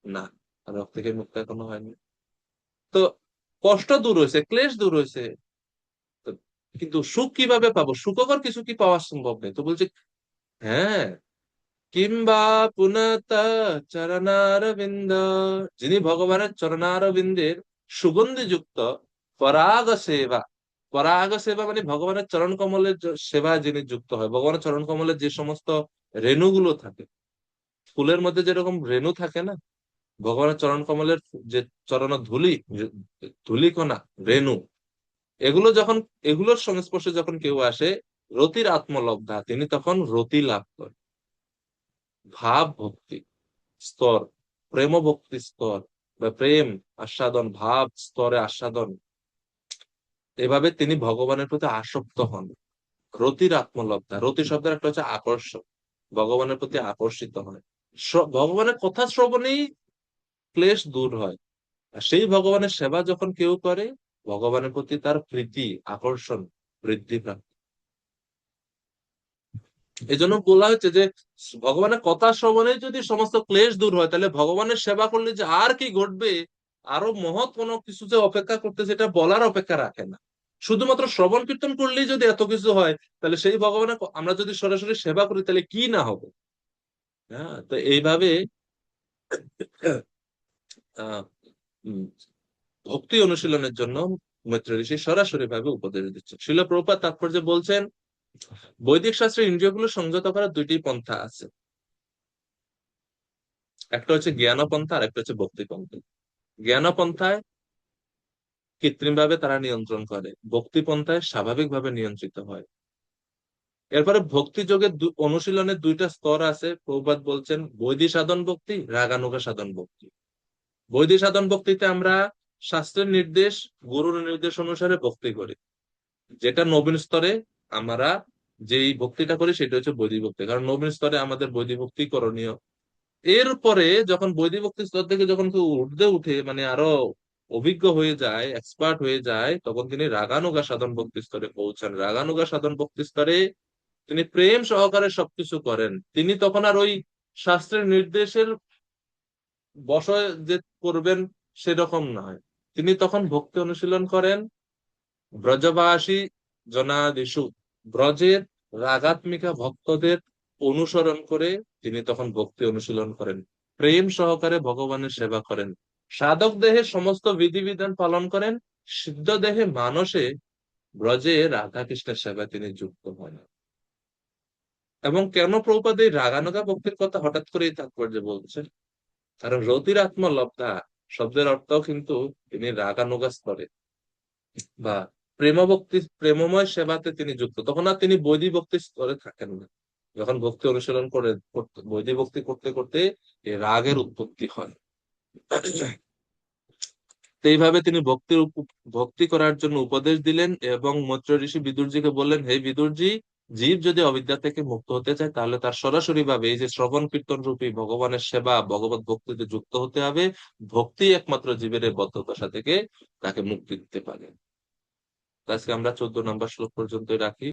না, রোগ থেকে মুক্ত এখনো হয়নি। তো কষ্ট দূর হয়েছে, ক্লেশ দূর হয়েছে, তো কিন্তু সুখ কিভাবে পাবো? সুখকর কিছু কি পাওয়া সম্ভব নেই। তো বলছে হ্যাঁ, কিংবা পুনঃ চরণারবিন্দ, যিনি ভগবানের চরণারবিন্দের সুগন্ধি যুক্ত পরাগ সেবা। পরাগ সেবা মানে ভগবানের চরণ কমলের সেবা যিনি যুক্ত হয়। ভগবানের চরণ কমলের যে সমস্ত রেণুগুলো থাকে, ফুলের মধ্যে যেরকম রেণু থাকে না, ভগবানের চরণ কমলের যে চরণ ধুলি, ধুলিকণা, রেণু, এগুলো যখন, এগুলোর সংস্পর্শে যখন কেউ আসে, রতির আত্মলব্ধা, তিনি তখন রতি লাভ করেন। ভাব ভক্তি স্তর, প্রেম ভক্তি স্তর বা প্রেম আস্বাদন, ভাব স্তরে আস্বাদন, এভাবে তিনি ভগবানের প্রতি আসক্ত হন। রতির আত্মলব্ধা, রতি শব্দের একটা হচ্ছে আকর্ষণ, ভগবানের প্রতি আকর্ষিত হয়। ভগবানের কথা শ্রবণেই ক্লেশ দূর হয়। আর সেই ভগবানের সেবা যখন কেউ করে, ভগবানের প্রতি তার প্রীতি, আকর্ষণ বৃদ্ধি পায়। এই জন্য বলা হচ্ছে যে ভগবানের কথা শ্রবণে যদি সমস্ত ক্লেশ দূর হয়, তাহলে ভগবানের সেবা করলে যে আর কি ঘটবে আরো মহৎ কোনো কিছু যে অপেক্ষা করতেছে এটা বলার অপেক্ষা রাখে না। শুধুমাত্র শ্রবণ কীর্তন করলেই যদি এত কিছু হয়, তাহলে সেই ভগবানের আমরা যদি সরাসরি সেবা করি তাহলে কি না হবে। হ্যাঁ, তো এইভাবে আহ উম, ভক্তি অনুশীলনের জন্য মৈত্রেয় ঋষি সরাসরি ভাবে উপদেশ দিচ্ছেন। শিল প্রভুপাদ তাৎপর্যে বলছেন, বৈদিক শাস্ত্রে ইন্দ্রিয়গুলো সংযত করার দুইটি পন্থা আছে, একটা হচ্ছে জ্ঞান পন্থা আর একটা হচ্ছে ভক্তি পন্থা। জ্ঞান পন্থায় কৃত্রিম ভাবে তারা নিয়ন্ত্রণ করে, ভক্তি পন্থায় স্বাভাবিকভাবে নিয়ন্ত্রিত হয়। এরপরে ভক্তি যোগের অনুশীলনের দুইটা স্তর আছে। প্রভুপাদ বলছেন বৈদিক সাধন ভক্তি, রাগানুগা সাধন ভক্তি। বৈদিক সাধন ভক্তিতে আমরা শাস্ত্রের নির্দেশ, গুরুর নির্দেশ অনুসারে ভক্তি করি, যেটা নবীন স্তরে আমরা যেই ভক্তিটা করি সেটা হচ্ছে বৈদিক ভক্তি, কারণ নবীন স্তরে আমাদের বৈদিক ভক্তি করণীয়। এরপরে যখন বৈদিক ভক্তি স্তর থেকে যখন কেউ ঊর্ধ্বে উঠে, মানে আরো অভিজ্ঞ হয়ে যায়, এক্সপার্ট হয়ে যায়, তখন তিনি রাগানুগা সাধন ভক্তি স্তরে পৌঁছান। রাগানুগা সাধন ভক্তি স্তরে তিনি প্রেম সহকারে সবকিছু করেন। তিনি তখন আর ওই শাস্ত্রের নির্দেশের বশয় যে করবেন সেরকম নয়, তিনি তখন ভক্তি অনুশীলন করেন ব্রজবাসী জনাদিষু, ব্রজের রাগাত্মিকা ভক্তদের অনুসরণ করে তিনি তখন ভক্তি অনুশীলন করেন, প্রেম সহকারে ভগবানের সেবা করেন, সাধক দেহে সমস্ত বিধিবিধান পালন করেন, সিদ্ধ দেহে মানসে ব্রজে রাধা কৃষ্ণের সেবায় তিনি যুক্ত হন। এবং কেন প্রভুপাদ এই রাগানুগা ভক্তির কথা হঠাৎ করে এই তাৎপর্যে বলছেন? কারণ রতির আত্মলব্ধা শব্দের অর্থ কিন্তু তিনি রাগানুগা স্তরে বা প্রেমভক্তি, প্রেমময় সেবাতে তিনি যুক্ত, তখন আর তিনি বৈদিক ভক্তি স্তরে থাকেন না। যখন ভক্তি অনুশীলন করে বৈদিক ভক্তি করতে করতে এই রাগের উৎপত্তি হয়। তো এইভাবে তিনি ভক্তি করার জন্য উপদেশ দিলেন এবং মৈত্রেয় ঋষি বিদুরজিকে বললেন, হে বিদুরজি, জীব যদি অবিদ্যা থেকে মুক্ত হতে চায় তাহলে তার সরাসরি ভাবে এই যে শ্রবণ কীর্তন রূপী ভগবানের সেবা, ভগবত ভক্তিতে যুক্ত হতে হবে। ভক্তি একমাত্র জীবের এই বদ্ধদশা থেকে তাকে মুক্তি দিতে পারে। আজকে আমরা 14 নম্বর শ্লোক পর্যন্ত রাখি।